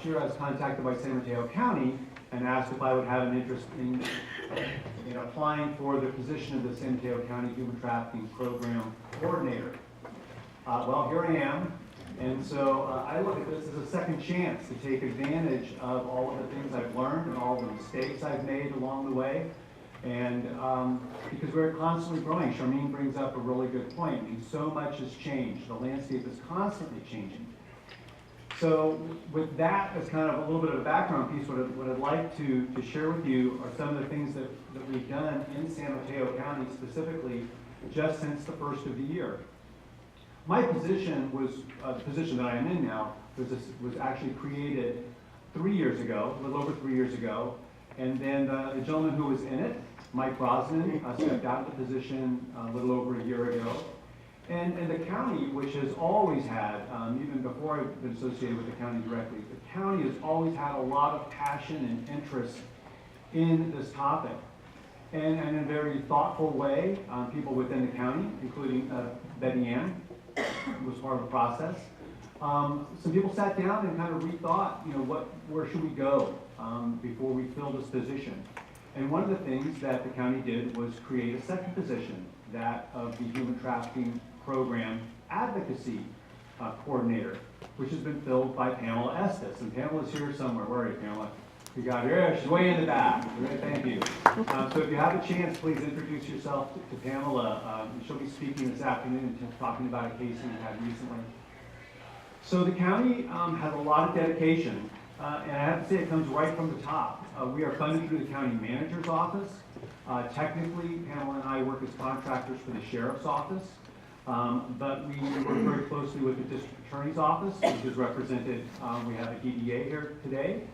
year, I was contacted by San Mateo County and asked if I would have an interest in applying for the position of the San Mateo County Human Trafficking Program Coordinator. Well, here I am. And so I look at this as a second chance to take advantage of all of the things I've learned and all the mistakes I've made along the way. And because we're constantly growing, Charmaine brings up a really good point. I mean, so much has changed. The landscape is constantly changing. So with that as kind of a little bit of a background piece, what I'd like to share with you are some of the things that we've done in San Mateo County specifically just since the first of the year. My position was, the position that I am in now, was actually created 3 years ago, a little over 3 years ago. And then the gentleman who was in it, Mike Brosnan, stepped out of the position a little over a year ago. And the county, which has always had, even before I've been associated with the county directly, the county has always had a lot of passion and interest in this topic. and in a very thoughtful way, people within the county, including Betty Ann, who was part of the process. Some people sat down and kind of rethought, where should we go before we fill this position? And one of the things that the county did was create a second position, that of the Human Trafficking Program Advocacy Coordinator, which has been filled by Pamela Estes. And Pamela's here somewhere. Where are you, Pamela? You got her. She's way in the back. Thank you. So if you have a chance, please introduce yourself to Pamela. She'll be speaking this afternoon and talking about a case we had recently. So the county has a lot of dedication, and I have to say it comes right from the top. We are funded through the county manager's office. Technically, Pamela and I work as contractors for the sheriff's office, but we work very closely with the district attorney's office, which is represented. We have a DDA here today,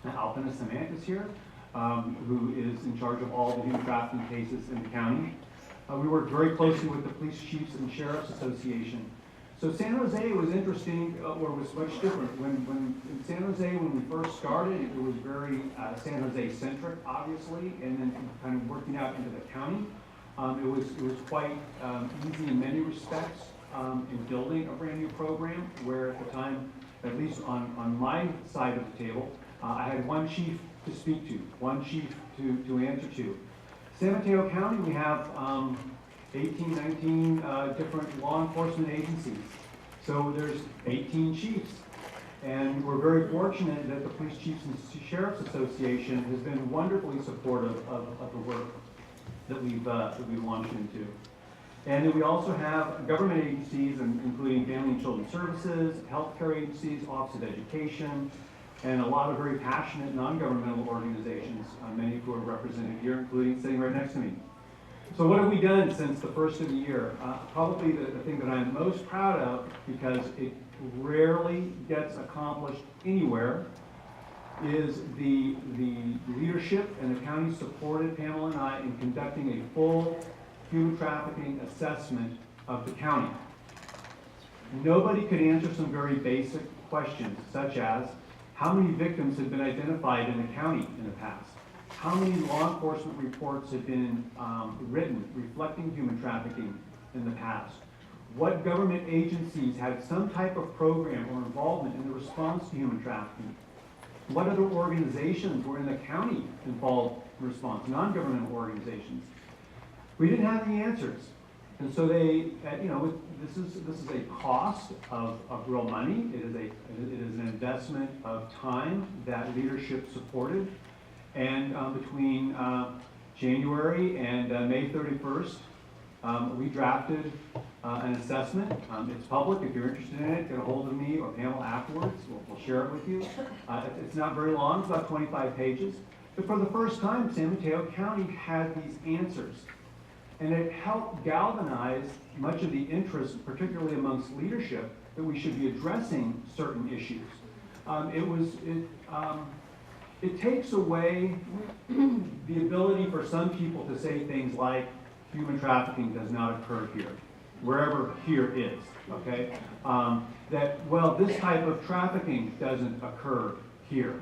Alpina Samantha's here, who is in charge of all the human trafficking cases in the county. We work very closely with the Police Chiefs and Sheriff's Association. So San Jose was interesting, or was much different. When in San Jose, when we first started, it was very San Jose centric, obviously, and then kind of working out into the county. It was quite easy in many respects in building a brand new program, where at the time, at least on my side of the table, I had one chief to speak to, one chief to answer to. San Mateo County, we have 18, 19 different law enforcement agencies. So there's 18 chiefs. And we're very fortunate that the Police Chiefs and Sheriff's Association has been wonderfully supportive of the work that we've launched into. And then we also have government agencies, including Family and Children's Services, healthcare agencies, Office of Education, and a lot of very passionate non-governmental organizations, many who are represented here, including sitting right next to me. So what have we done since the first of the year? Probably the thing that I'm most proud of, because it rarely gets accomplished anywhere, is the leadership, and the county supported Pamela and I in conducting a full human trafficking assessment of the county. Nobody could answer some very basic questions, such as how many victims have been identified in the county in the past? How many law enforcement reports have been written reflecting human trafficking in the past? What government agencies had some type of program or involvement in the response to human trafficking? What other organizations were in the county involved in response, non-governmental organizations? We didn't have the answers. And so they, this is a cost of real money. It is an investment of time that leadership supported. And between January and May 31st, we drafted an assessment. It's public. If you're interested in it, get a hold of me or Pamela afterwards. We'll share it with you. It's not very long. It's about 25 pages. But for the first time, San Mateo County had these answers. And it helped galvanize much of the interest, particularly amongst leadership, that we should be addressing certain issues. It takes away the ability for some people to say things like, human trafficking does not occur here, wherever here is, okay? Well, this type of trafficking doesn't occur here.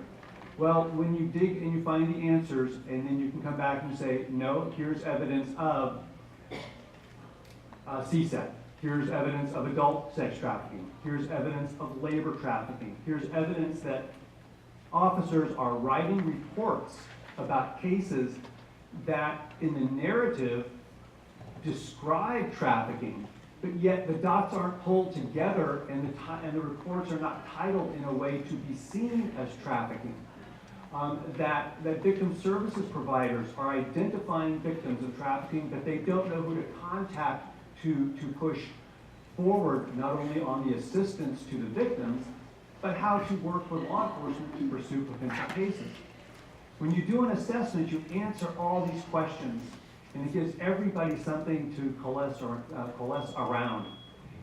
Well, when you dig and you find the answers, and then you can come back and say, no, here's evidence of CSET. Here's evidence of adult sex trafficking. Here's evidence of labor trafficking. Here's evidence that officers are writing reports about cases that in the narrative describe trafficking, but yet the dots aren't pulled together, and the reports are not titled in a way to be seen as trafficking. That victim services providers are identifying victims of trafficking, but they don't know who to contact to push forward, not only on the assistance to the victims, but how to work with law enforcement to pursue potential cases. When you do an assessment, you answer all these questions, and it gives everybody something to coalesce around.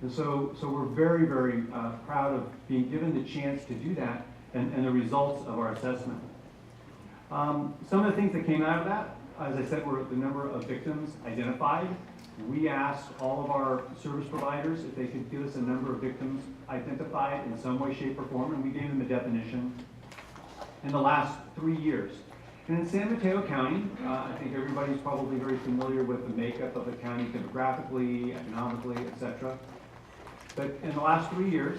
And so we're very, very proud of being given the chance to do that, and the results of our assessment. Some of the things that came out of that, as I said, were the number of victims identified. We asked all of our service providers if they could give us a number of victims identified in some way, shape, or form, and we gave them a definition in the last 3 years. And in San Mateo County, I think everybody's probably very familiar with the makeup of the county demographically, economically, etc. But in the last 3 years,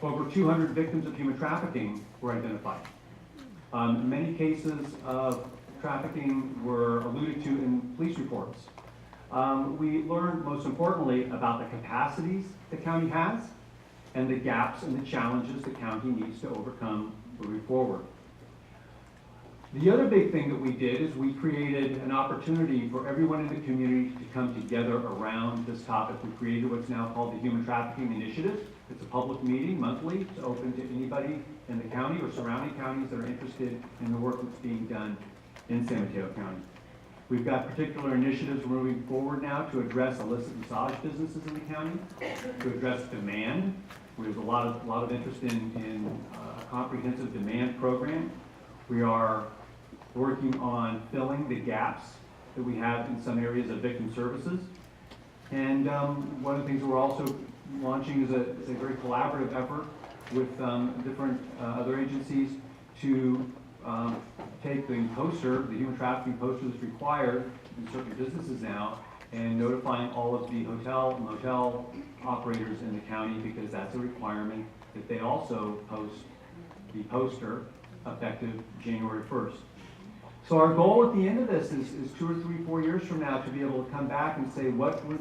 over 200 victims of human trafficking were identified. Many cases of trafficking were alluded to in police reports. We learned, most importantly, about the capacities the county has and the gaps and the challenges the county needs to overcome moving forward. The other big thing that we did is we created an opportunity for everyone in the community to come together around this topic. We created what's now called the Human Trafficking Initiative. It's a public meeting monthly. It's open to anybody in the county or surrounding counties that are interested in the work that's being done in San Mateo County. We've got particular initiatives moving forward now to address illicit massage businesses in the county, to address demand. There's a lot of interest in a comprehensive demand program. We are working on filling the gaps that we have in some areas of victim services. And one of the things that we're also launching is a very collaborative effort with different other agencies to take the poster, the human trafficking poster that's required in certain businesses now, and notifying all of the hotel and motel operators in the county, because that's a requirement that they also post the poster effective January 1st. So our goal at the end of this is 2 or 3, 4 years from now to be able to come back and say what was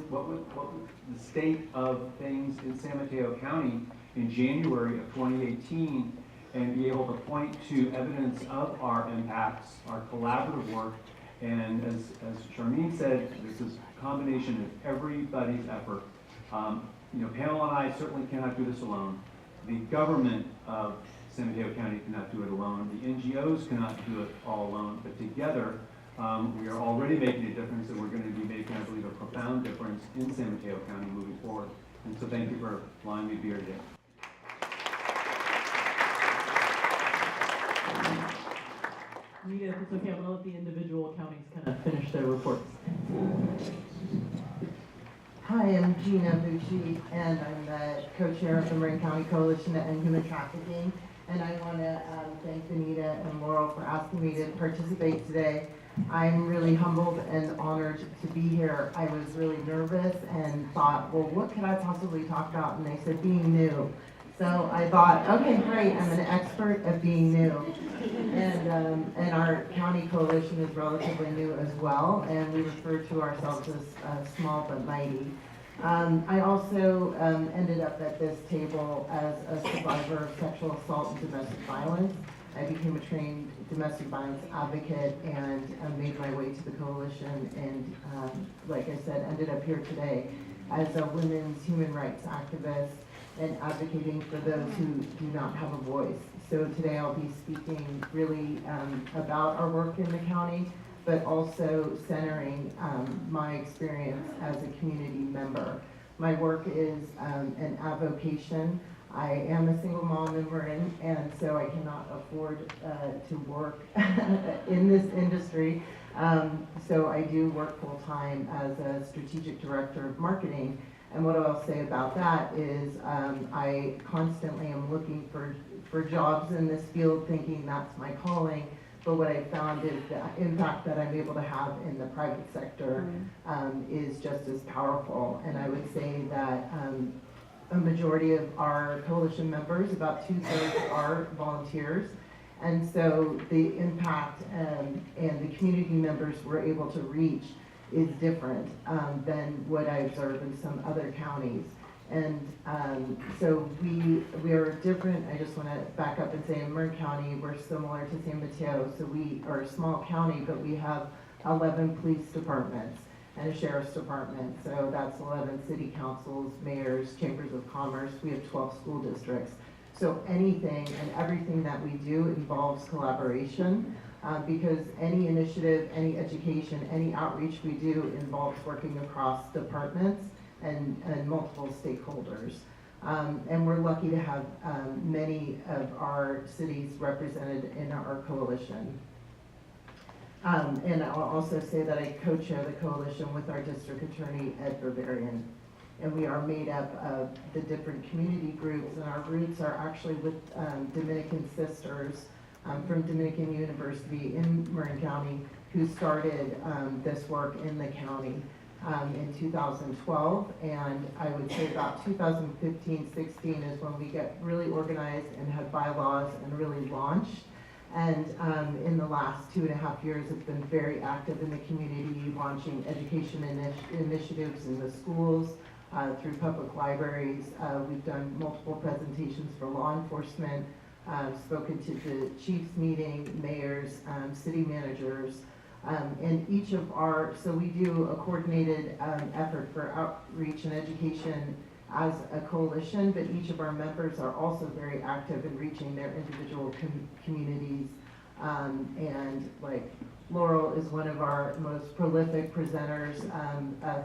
the state of things in San Mateo County in January of 2018, and be able to point to evidence of our impacts, our collaborative work. And as Charmaine said, this is a combination of everybody's effort. Pamela and I certainly cannot do this alone. The government of San Mateo County cannot do it alone. The NGOs cannot do it all alone. But together, we are already making a difference, and we're going to be making, I believe, a profound difference in San Mateo County moving forward. And so thank you for allowing me to be here today. Nita, if it's okay, I'm going to let the individual counties kind of finish their reports. Hi, I'm Gina Bucci, and I'm the co-chair of the Marin County Coalition to End Human Trafficking. And I want to thank Benita and Laurel for asking me to participate today. I'm really humbled and honored to be here. I was really nervous and thought, well, what could I possibly talk about? And they said, being new. So I thought, okay, great, I'm an expert at being new. And our county coalition is relatively new as well, and we refer to ourselves as small but mighty. I also ended up at this table as a survivor of sexual assault and domestic violence. I became a trained domestic violence advocate and made my way to the coalition, and like I said, ended up here today as a women's human rights activist and advocating for those who do not have a voice. So today I'll be speaking really about our work in the county, but also centering my experience as a community member. My work is an avocation. I am a single mom in Marin, and so I cannot afford to work in this industry. So I do work full-time as a strategic director of marketing. And what I'll say about that is I constantly am looking for jobs in this field, thinking that's my calling. But what I found is the impact that I'm able to have in the private sector is just as powerful. And I would say that a majority of our coalition members, about 2/3, are volunteers. And so the impact and the community members we're able to reach is different than what I observe in some other counties. And so we are different. I just want to back up and say in Marin County, we're similar to San Mateo. So we are a small county, but we have 11 police departments and a sheriff's department. So that's 11 city councils, mayors, chambers of commerce. We have 12 school districts. So anything and everything that we do involves collaboration. Because any initiative, any education, any outreach we do involves working across departments and multiple stakeholders. And we're lucky to have many of our cities represented in our coalition. And I'll also say that I co-chair the coalition with our district attorney, Ed Berberian. And we are made up of the different community groups, and our roots are actually with Dominican sisters from Dominican University in Marin County, who started this work in the county in 2012. And I would say about 2015-16 is when we get really organized and had bylaws and really launched. And in the last 2.5 years, it's been very active in the community, launching education initiatives in the schools, through public libraries. We've done multiple presentations for law enforcement, spoken to the chiefs meeting, mayors, city managers, and each of our, so we do a coordinated effort for outreach and education as a coalition, but each of our members are also very active in reaching their individual communities. And like Laurel is one of our most prolific presenters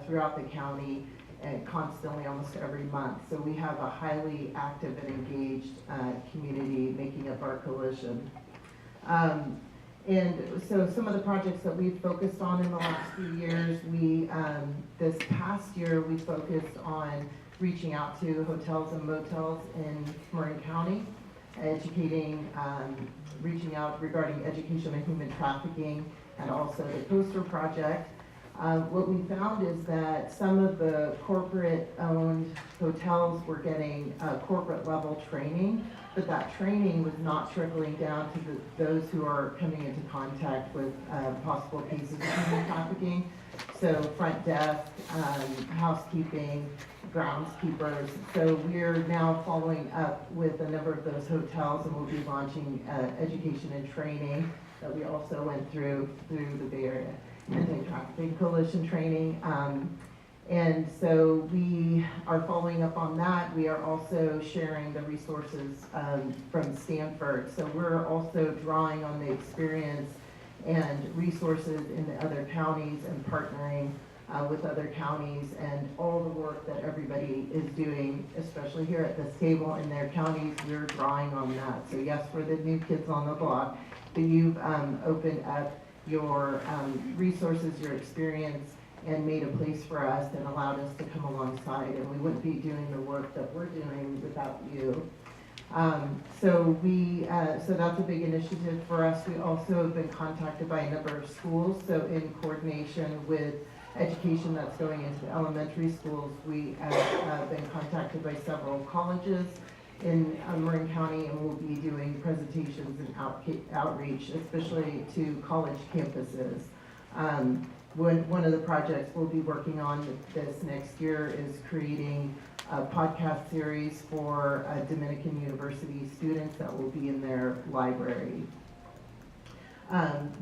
throughout the county, and constantly, almost every month. So we have a highly active and engaged community making up our coalition. And so some of the projects that we've focused on in the last few years, this past year, we focused on reaching out to hotels and motels in Marin County, educating, reaching out regarding education and human trafficking, and also the poster project. What we found is that some of the corporate-owned hotels were getting corporate-level training, but that training was not trickling down to those who are coming into contact with possible cases of human trafficking. So front desk, housekeeping, groundskeepers. So we're now following up with a number of those hotels, and we'll be launching education and training that we also went through the Bay Area Anti-Trafficking Coalition training. And so we are following up on that. We are also sharing the resources from Stanford. So we're also drawing on the experience and resources in the other counties and partnering with other counties, and all the work that everybody is doing, especially here at this table in their counties, we're drawing on that. So yes, we're the new kids on the block, but you've opened up your resources, your experience, and made a place for us and allowed us to come alongside, and we wouldn't be doing the work that we're doing without you. So that's a big initiative for us. We also have been contacted by a number of schools, so in coordination with education that's going into the elementary schools, we have been contacted by several colleges in Marin County, and we'll be doing presentations and outreach, especially to college campuses. One of the projects we'll be working on this next year is creating a podcast series for Dominican University students that will be in their library.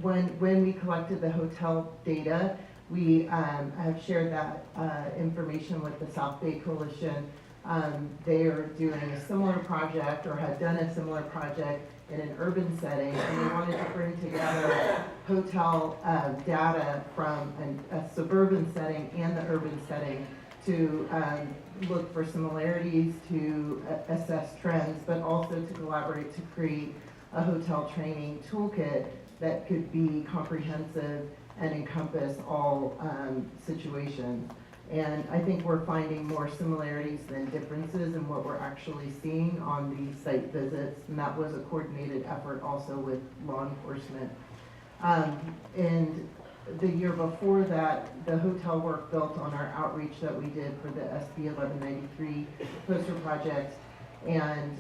When we collected the hotel data, we have shared that information with the South Bay Coalition. They are doing a similar project, or had done a similar project in an urban setting, and they wanted to bring together hotel data from a suburban setting and the urban setting to look for similarities, to assess trends, but also to collaborate to create a hotel training toolkit that could be comprehensive and encompass all situations. And I think we're finding more similarities than differences in what we're actually seeing on these site visits, and that was a coordinated effort also with law enforcement. And the year before that, the hotel work built on our outreach that we did for the SB 1193 poster project, and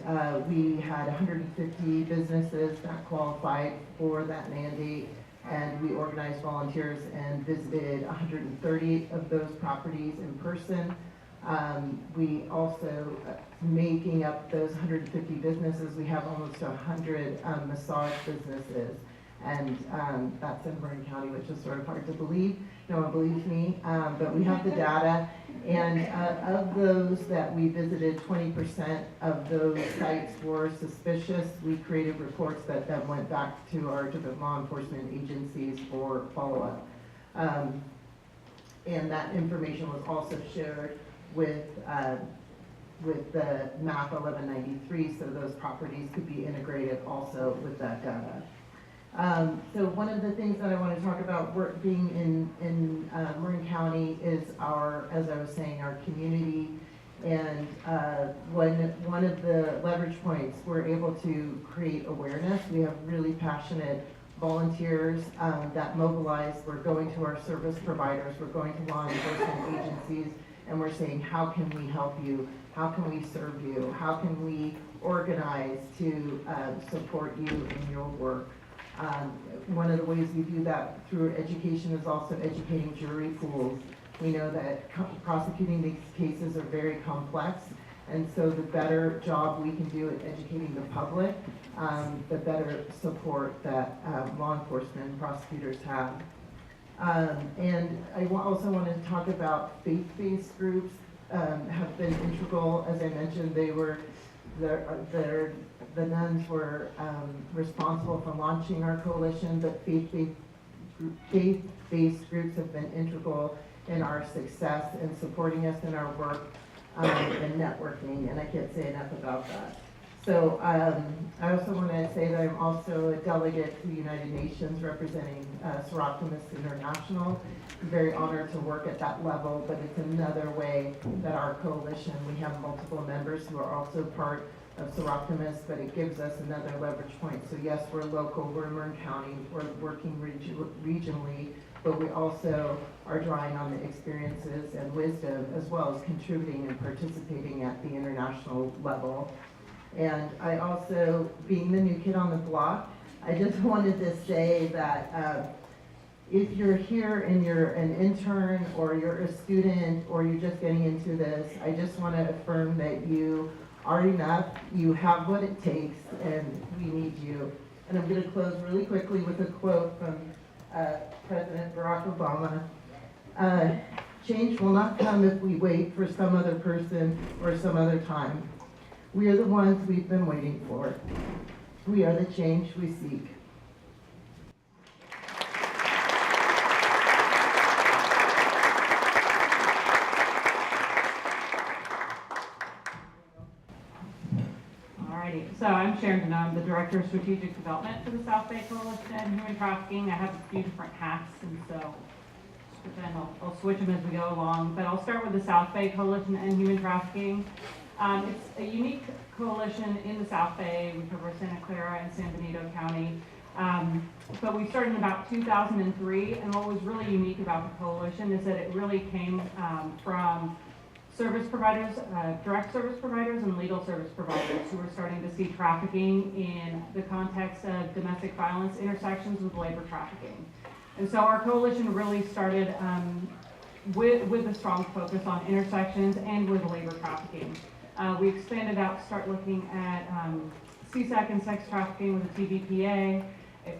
we had 150 businesses that qualified for that mandate. And we organized volunteers and visited 130 of those properties in person. We also, making up those 150 businesses, we have almost 100 massage businesses. And that's in Marin County, which is sort of hard to believe. No one believes me, but we have the data. And of those that we visited, 20% of those sites were suspicious. We created reports that then went back to our different law enforcement agencies for follow-up. And that information was also shared with the MAP 1193, so those properties could be integrated also with that data. So one of the things that I want to talk about being in Marin County is our, as I was saying, our community And one of the leverage points, we're able to create awareness. We have really passionate volunteers that mobilize. We're going to our service providers, we're going to law enforcement agencies, and we're saying, how can we help you? How can we serve you? How can we organize to support you in your work? One of the ways we do that through education is also educating jury pools. We know that prosecuting these cases are very complex, and so the better job we can do at educating the public, the better support that law enforcement and prosecutors have. And I also want to talk about faith-based groups have been integral. As I mentioned, the nuns were responsible for launching our coalition, but faith-based groups have been integral in our success and supporting us in our work and networking, and I can't say enough about that. So I also want to say that I'm also a delegate to the United Nations representing Seroptimus International. I'm very honored to work at that level, but it's another way that our coalition, we have multiple members who are also part of Seroptimus, but it gives us another leverage point. So yes, we're local, we're in Marin County, we're working regionally, but we also are drawing on the experiences and wisdom as well as contributing and participating at the international level. And I also, being the new kid on the block, I just wanted to say that if you're here and you're an intern or you're a student or you're just getting into this, I just want to affirm that you are enough, you have what it takes, and we need you. And I'm going to close really quickly with a quote from President Barack Obama. Change will not come if we wait for some other person or some other time. We are the ones we've been waiting for. We are the change we seek. Alrighty, so I'm Sharon Deneau. I'm the Director of Strategic Development for the South Bay Coalition and Human Trafficking. I have a few different hats, and so then I'll switch them as we go along. But I'll start with the South Bay Coalition and Human Trafficking. It's a unique coalition in the South Bay. We cover Santa Clara and San Benito County. But we started in about 2003, and what was really unique about the coalition is that it really came from service providers, direct service providers and legal service providers who were starting to see trafficking in the context of domestic violence intersections with labor trafficking. And so our coalition really started with a strong focus on intersections and with labor trafficking. We expanded out to start looking at CSAC and sex trafficking with the TVPA,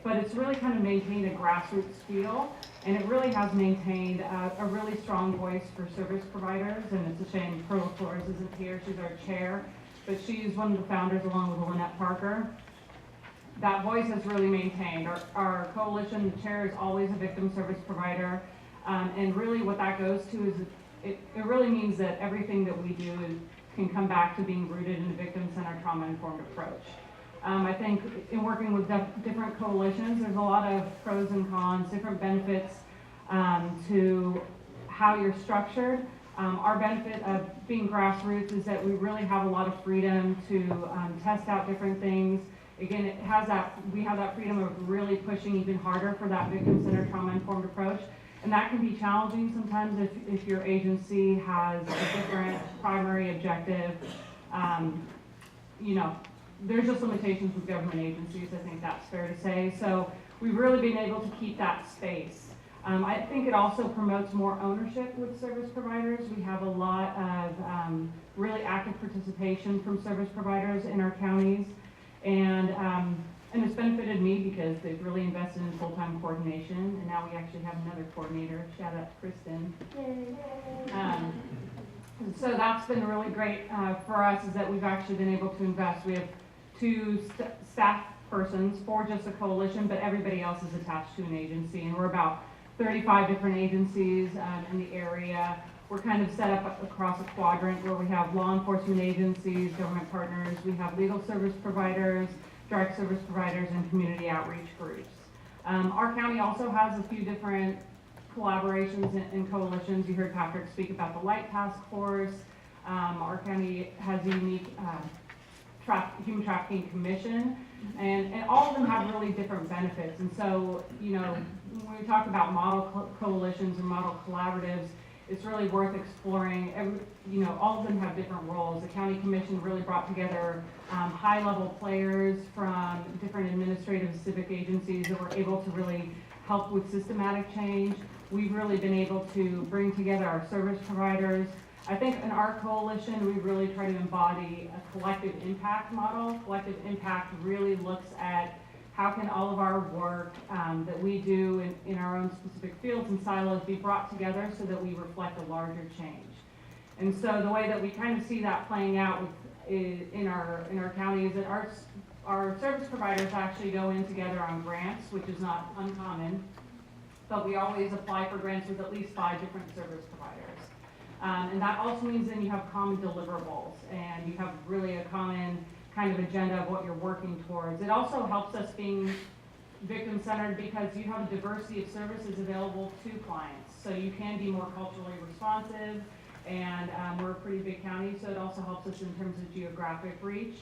but it's really kind of maintained a grassroots feel, and it really has maintained a really strong voice for service providers, and it's a shame Pearl Flores isn't here, she's our chair, but she's one of the founders along with Lynette Parker. That voice has really maintained. Our coalition, the chair is always a victim service provider, and really what that goes to is it really means that everything that we do can come back to being rooted in a victim-centered, trauma-informed approach. I think in working with different coalitions, there's a lot of pros and cons, different benefits to how you're structured. Our benefit of being grassroots is that we really have a lot of freedom to test out different things. Again, we have that freedom of really pushing even harder for that victim-centered, trauma-informed approach. And that can be challenging sometimes if your agency has a different primary objective. There's just limitations with government agencies, I think that's fair to say. So we've really been able to keep that space. I think it also promotes more ownership with service providers. We have a lot of really active participation from service providers in our counties. And it's benefited me because they've really invested in full-time coordination, and now we actually have another coordinator. Shout out to Kristen. So that's been really great for us, is that we've actually been able to invest. We have 2 staff persons for just a coalition, but everybody else is attached to an agency, and we're about 35 different agencies in the area. We're kind of set up across a quadrant where we have law enforcement agencies, government partners, we have legal service providers, direct service providers, and community outreach groups. Our county also has a few different collaborations and coalitions. You heard Patrick speak about the Light Task Force. Our county has a unique human trafficking commission, and all of them have really different benefits. And so, when we talk about model coalitions and model collaboratives, it's really worth exploring. All of them have different roles. The county commission really brought together high-level players from different administrative and civic agencies that were able to really help with systematic change. We've really been able to bring together our service providers. I think in our coalition, we really try to embody a collective impact model. Collective impact really looks at how can all of our work that we do in our own specific fields and silos be brought together so that we reflect a larger change. And so the way that we kind of see that playing out in our county is that our service providers actually go in together on grants, which is not uncommon, but we always apply for grants with at least 5 different service providers. And that also means then you have common deliverables and you have really a common kind of agenda of what you're working towards. It also helps us being victim-centered because you have a diversity of services available to clients. So you can be more culturally responsive, and we're a pretty big county, so it also helps us in terms of geographic reach.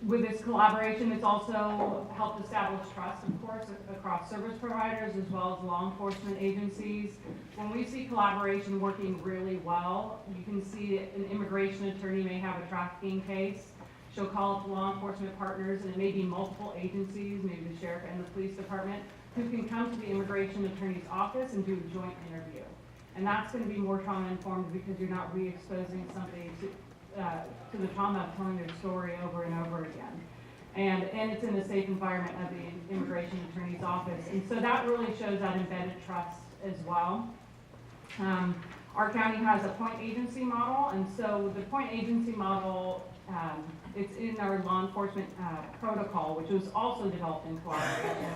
With this collaboration, it's also helped establish trust, of course, across service providers as well as law enforcement agencies. When we see collaboration working really well, you can see an immigration attorney may have a trafficking case. She'll call up law enforcement partners, and it may be multiple agencies, maybe the sheriff and the police department, who can come to the immigration attorney's office and do a joint interview. And that's going to be more trauma-informed because you're not re-exposing somebody to the trauma of telling their story over and over again. And it's in a safe environment at the immigration attorney's office. And so that really shows that embedded trust as well. Our county has a point agency model, and so the point agency model, it's in our law enforcement protocol, which was also developed in collaboration.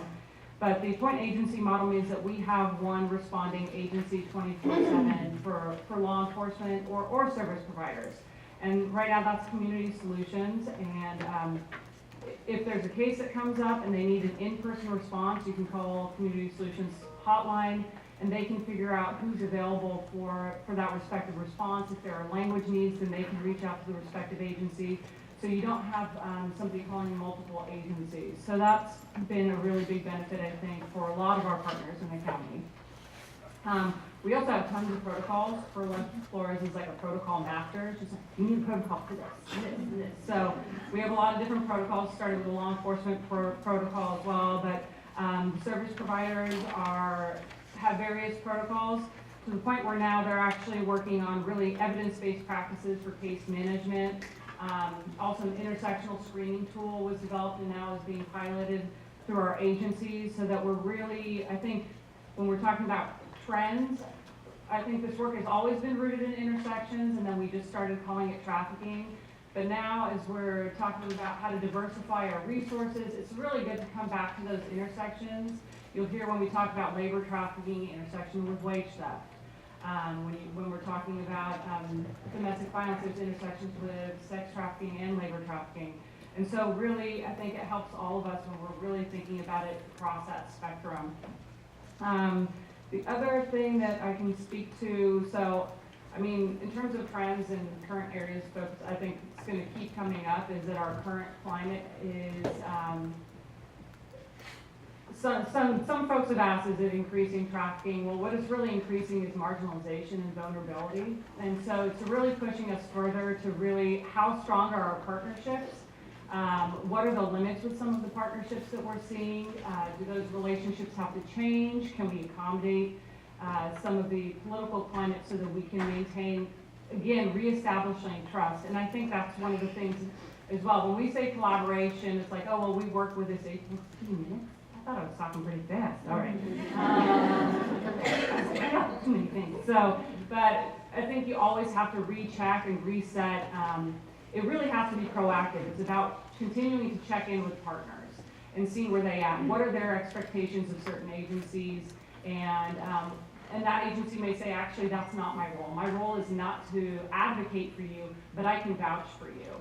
But the point agency model means that we have one responding agency 24/7 for law enforcement or service providers. And right now that's Community Solutions, and if there's a case that comes up and they need an in-person response, you can call Community Solutions hotline, and they can figure out who's available for that respective response. If there are language needs, then they can reach out to the respective agency. So you don't have somebody calling multiple agencies. So that's been a really big benefit, I think, for a lot of our partners in the county. We also have tons of protocols. For Flores is like a protocol master. It's just like, you need a protocol for this, and this. So we have a lot of different protocols, starting with the law enforcement protocol as well, but service providers have various protocols to the point where now they're actually working on really evidence-based practices for case management. Also an intersectional screening tool was developed and now is being piloted through our agencies, so that we're really, I think, when we're talking about trends, I think this work has always been rooted in intersections, and then we just started calling it trafficking. But now, as we're talking about how to diversify our resources, it's really good to come back to those intersections. You'll hear when we talk about labor trafficking, intersection with wage theft. When we're talking about domestic violence, there's intersections with sex trafficking and labor trafficking. And so really, I think it helps all of us when we're really thinking about it across that spectrum. The other thing that I can speak to, so, I mean, in terms of trends and current areas of focus, I think it's going to keep coming up, is that our current climate is, some folks have asked, is it increasing trafficking? Well, what is really increasing is marginalization and vulnerability. And so it's really pushing us further to really, how strong are our partnerships? What are the limits with some of the partnerships that we're seeing? Do those relationships have to change? Can we accommodate some of the political climate so that we can maintain, again, reestablishing trust? And I think that's one of the things as well. When we say collaboration, it's like, oh, well, we work with this agency. I thought I was talking pretty fast. All right. I got too many things. So, but I think you always have to recheck and reset. It really has to be proactive. It's about continuing to check in with partners and see where they at. What are their expectations of certain agencies? And that agency may say, actually, that's not my role. My role is not to advocate for you, but I can vouch for you.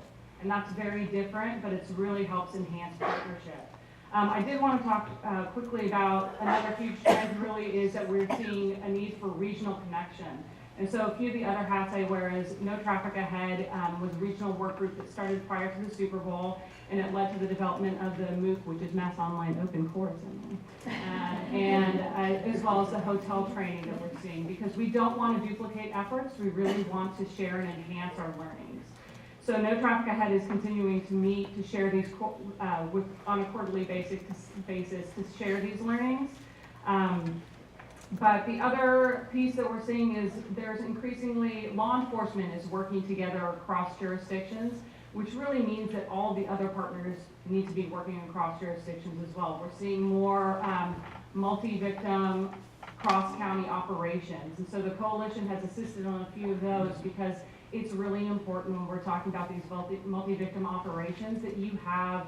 And that's very different, but it really helps enhance partnership. I did want to talk quickly about another huge trend really is that we're seeing a need for regional connection. And so a few of the other hats I wear is No Traffic Ahead was a regional work group that started prior to the Super Bowl, and it led to the development of the MOOC, which is Mass Online Open Course, as well as the hotel training that we're seeing, because we don't want to duplicate efforts. We really want to share and enhance our learnings. So No Traffic Ahead is continuing to meet to share these on a quarterly basis to share these learnings. But the other piece that we're seeing is there's increasingly, law enforcement is working together across jurisdictions, which really means that all the other partners need to be working across jurisdictions as well. We're seeing more multi-victim cross-county operations. And so the coalition has assisted on a few of those because it's really important when we're talking about these multi-victim operations that you have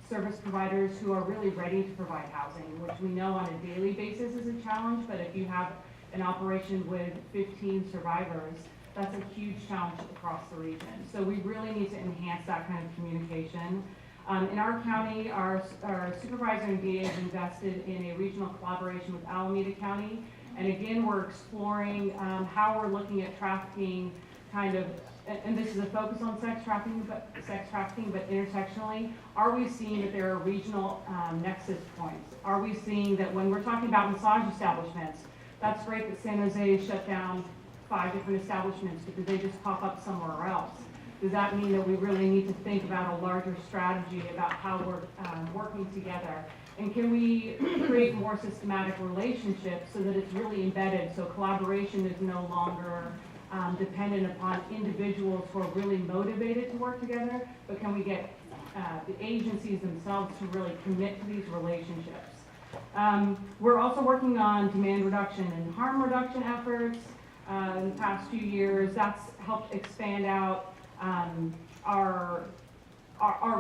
service providers who are really ready to provide housing, which we know on a daily basis is a challenge, but if you have an operation with 15 survivors, that's a huge challenge across the region. So we really need to enhance that kind of communication. In our county, our supervisor and DA has invested in a regional collaboration with Alameda County, and again, we're exploring how we're looking at trafficking and this is a focus on sex trafficking, but intersectionally, are we seeing that there are regional nexus points? Are we seeing that when we're talking about massage establishments, that's great that San Jose shut down 5 different establishments, but did they just pop up somewhere else? Does that mean that we really need to think about a larger strategy about how we're working together? And can we create more systematic relationships so that it's really embedded, so collaboration is no longer dependent upon individuals who are really motivated to work together, but can we get the agencies themselves to really commit to these relationships? We're also working on demand reduction and harm reduction efforts in the past few years. That's helped expand out our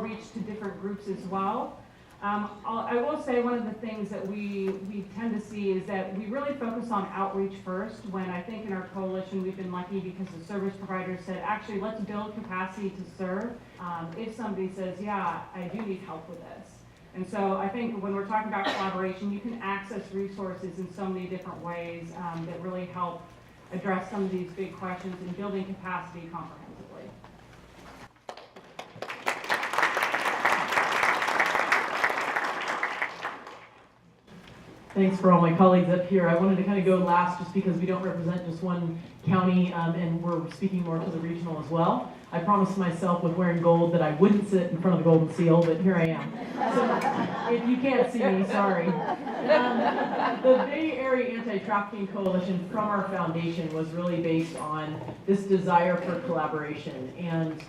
reach to different groups as well. I will say one of the things that we tend to see is that we really focus on outreach first, when I think in our coalition we've been lucky because the service providers said, actually, let's build capacity to serve if somebody says, yeah, I do need help with this. And so I think when we're talking about collaboration, you can access resources in so many different ways that really help address some of these big questions and building capacity comprehensively. Thanks for all my colleagues up here. I wanted to kind of go last just because we don't represent just one county and we're speaking more to the regional as well. I promised myself with wearing gold that I wouldn't sit in front of the Golden Seal, but here I am. So if you can't see me, sorry. The Bay Area Anti-Trafficking Coalition from our foundation was really based on this desire for collaboration. And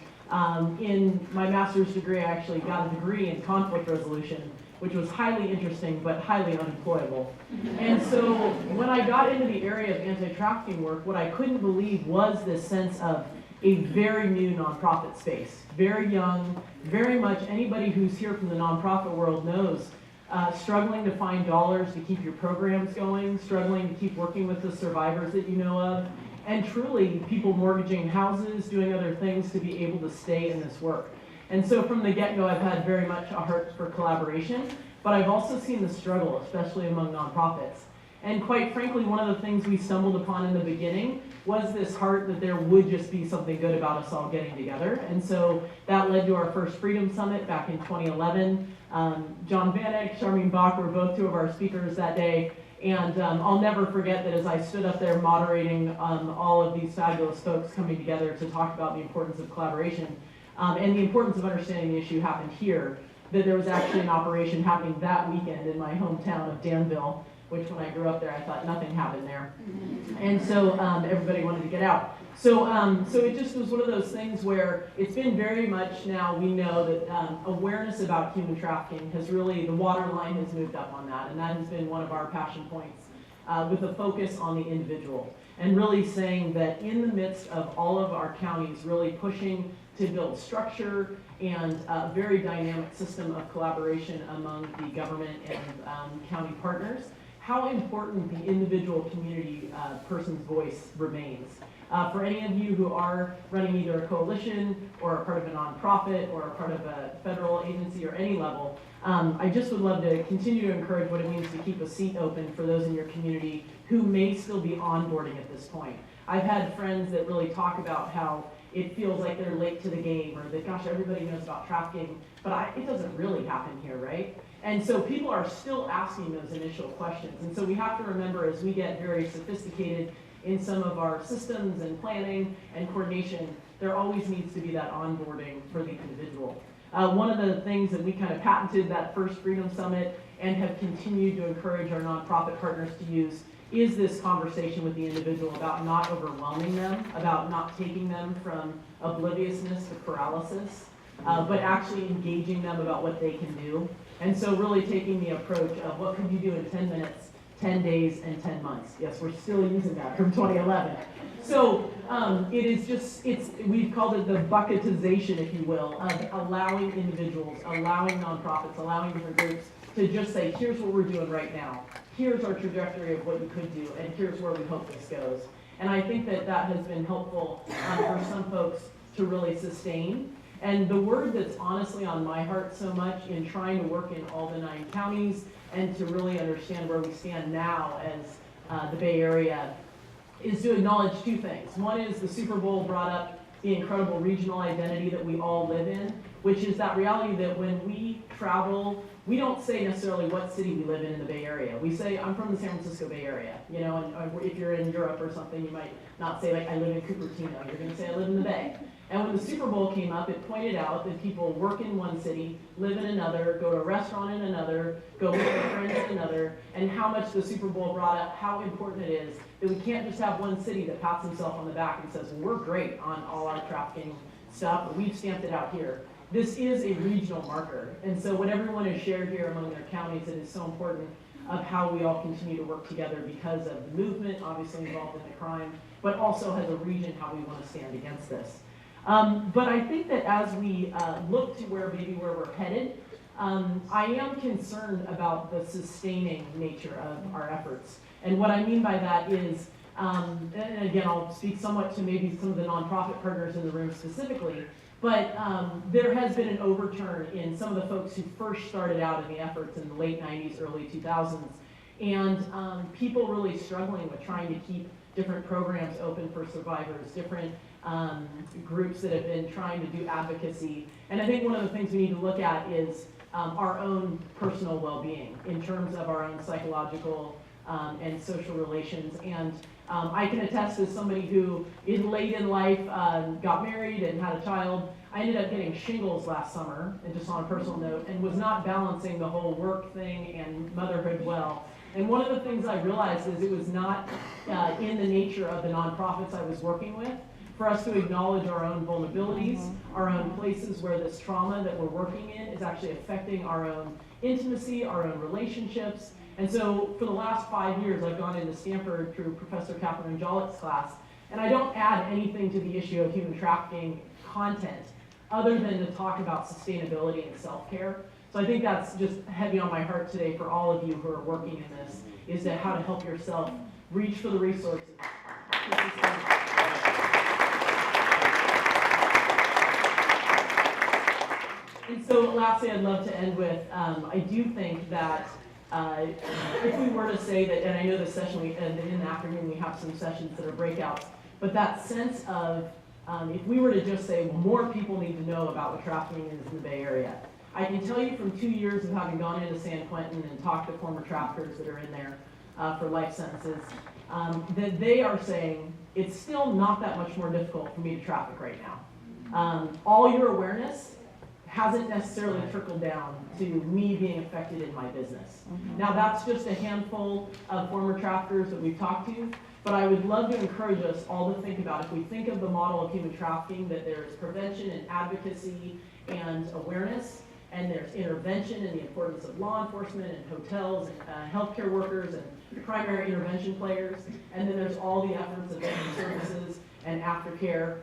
in my master's degree, I actually got a degree in conflict resolution, which was highly interesting but highly unemployable. And so when I got into the area of anti-trafficking work, what I couldn't believe was this sense of a very new nonprofit space. Very young, very much anybody who's here from the nonprofit world knows, struggling to find dollars to keep your programs going, struggling to keep working with the survivors that you know of, and truly people mortgaging houses, doing other things to be able to stay in this work. And so from the get-go, I've had very much a heart for collaboration, but I've also seen the struggle, especially among nonprofits. And quite frankly, one of the things we stumbled upon in the beginning was this heart that there would just be something good about us all getting together. And so that led to our first Freedom Summit back in 2011. John Van Eyck, Charmaine Bach were both 2 of our speakers that day. And I'll never forget that as I stood up there moderating all of these fabulous folks coming together to talk about the importance of collaboration, and the importance of understanding the issue happened here, that there was actually an operation happening that weekend in my hometown of Danville, which when I grew up there, I thought nothing happened there. And so everybody wanted to get out. So it just was one of those things where it's been very much now, we know that awareness about human trafficking has really, the waterline has moved up on that, and that has been one of our passion points with a focus on the individual. And really saying that in the midst of all of our counties really pushing to build structure and a very dynamic system of collaboration among the government and county partners, how important the individual community person's voice remains. For any of you who are running either a coalition or a part of a nonprofit or a part of a federal agency or any level, I just would love to continue to encourage what it means to keep a seat open for those in your community who may still be onboarding at this point. I've had friends that really talk about how it feels like they're late to the game, or that, gosh, everybody knows about trafficking, but it doesn't really happen here, right? And so people are still asking those initial questions. And so we have to remember, as we get very sophisticated in some of our systems and planning and coordination, there always needs to be that onboarding for the individual. One of the things that we kind of patented that first Freedom Summit and have continued to encourage our nonprofit partners to use is this conversation with the individual about not overwhelming them, about not taking them from obliviousness to paralysis, but actually engaging them about what they can do. And so really taking the approach of what can you do in 10 minutes, 10 days, and 10 months. Yes, we're still using that from 2011. So it is just, we've called it the bucketization, if you will, of allowing individuals, allowing nonprofits, allowing different groups to just say, here's what we're doing right now. Here's our trajectory of what you could do, and here's where we hope this goes. And I think that that has been helpful for some folks to really sustain. And the word that's honestly on my heart so much in trying to work in all the 9 counties and to really understand where we stand now as the Bay Area is to acknowledge 2 things. One is the Super Bowl brought up the incredible regional identity that we all live in, which is that reality that when we travel, we don't say necessarily what city we live in the Bay Area. We say, I'm from the San Francisco Bay Area, you know, and if you're in Europe or something, you might not say, like, I live in Cupertino. You're gonna say, I live in the Bay. And when the Super Bowl came up, it pointed out that people work in one city, live in another, go to a restaurant in another, go with their friends in another, and how much the Super Bowl brought up how important it is that we can't just have one city that pats himself on the back and says, well, we're great on all our trafficking stuff, but we've stamped it out here. This is a regional marker. And so what everyone has shared here among their counties, it is so important of how we all continue to work together because of the movement, obviously involved in the crime, but also as a region, how we want to stand against this. But I think that as we look to where we're headed, I am concerned about the sustaining nature of our efforts. And what I mean by that is, and again, I'll speak somewhat to maybe some of the nonprofit partners in the room specifically, but there has been an overturn in some of the folks who first started out in the efforts in the late 90s, early 2000s, and people really struggling with trying to keep different programs open for survivors, different groups that have been trying to do advocacy. And I think one of the things we need to look at is our own personal well-being in terms of our own psychological and social relations. And I can attest as somebody who late in life got married and had a child. I ended up getting shingles last summer, and just on a personal note, and was not balancing the whole work thing and motherhood well. And one of the things I realized is it was not in the nature of the nonprofits I was working with for us to acknowledge our own vulnerabilities, our own places where this trauma that we're working in is actually affecting our own intimacy, our own relationships. And so for the last 5 years, I've gone into Stanford through Professor Catherine Jollick's class, and I don't add anything to the issue of human trafficking content other than to talk about sustainability and self-care. So I think that's just heavy on my heart today for all of you who are working in this, is that how to help yourself reach for the resources. And so lastly, I'd love to end with, I do think that if we were to say that, and I know this session, and in the afternoon we have some sessions that are breakouts, but that sense of, if we were to just say, well, more people need to know about what trafficking is in the Bay Area. I can tell you from 2 years of having gone into San Quentin and talked to former traffickers that are in there for life sentences, that they are saying, it's still not that much more difficult for me to traffic right now. All your awareness hasn't necessarily trickled down to me being affected in my business. Now that's just a handful of former traffickers that we've talked to, but I would love to encourage us all to think about, if we think of the model of human trafficking, that there's prevention and advocacy and awareness, and there's intervention and the importance of law enforcement and hotels and healthcare workers and primary intervention players, and then there's all the efforts of veteran services and aftercare.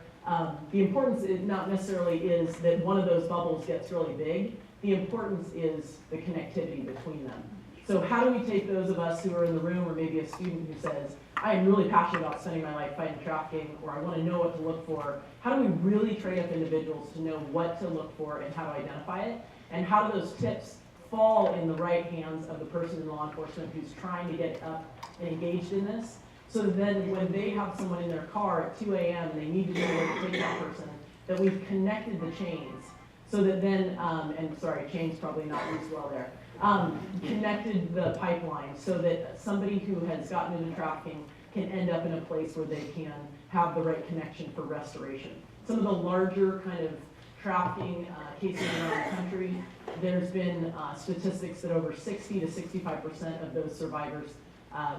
The importance is not necessarily is that one of those bubbles gets really big. The importance is the connectivity between them. So how do we take those of us who are in the room, or maybe a student who says, I am really passionate about spending my life fighting trafficking, or I want to know what to look for, how do we really train up individuals to know what to look for and how to identify it? And how do those tips fall in the right hands of the person in law enforcement who's trying to get up and engaged in this? So that then when they have someone in their car at 2 a.m. and they need to know where to take that person, that we've connected the chains. So that then, and sorry, chains probably not used well there. Connected the pipeline so that somebody who has gotten into trafficking can end up in a place where they can have the right connection for restoration. Some of the larger kind of trafficking cases around the country, there's been statistics that over 60 to 65% of those survivors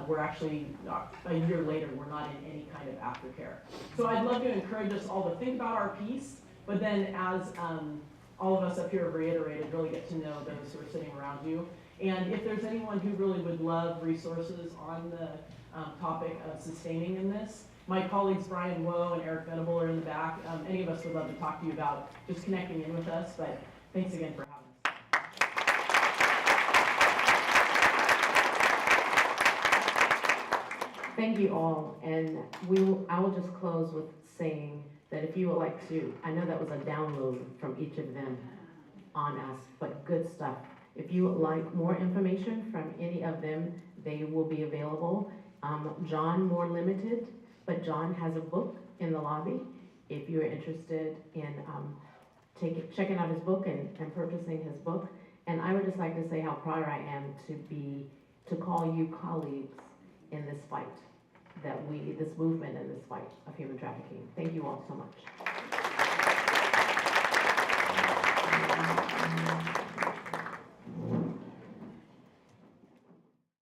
were actually, a year later, were not in any kind of aftercare. So I'd love to encourage us all to think about our piece, but then as all of us up here have reiterated, really get to know those who are sitting around you. And if there's anyone who really would love resources on the topic of sustaining in this, my colleagues Brian Woe and Eric Venable are in the back. Any of us would love to talk to you about just connecting in with us, but thanks again for having us. Thank you all, and I will just close with saying that if you would like to, I know that was a download from each of them on us, but good stuff. If you would like more information from any of them, they will be available. John, more limited, but John has a book in the lobby if you're interested in checking out his book and purchasing his book. And I would just like to say how proud I am to call you colleagues in this fight, this movement and this fight of human trafficking. Thank you all so much.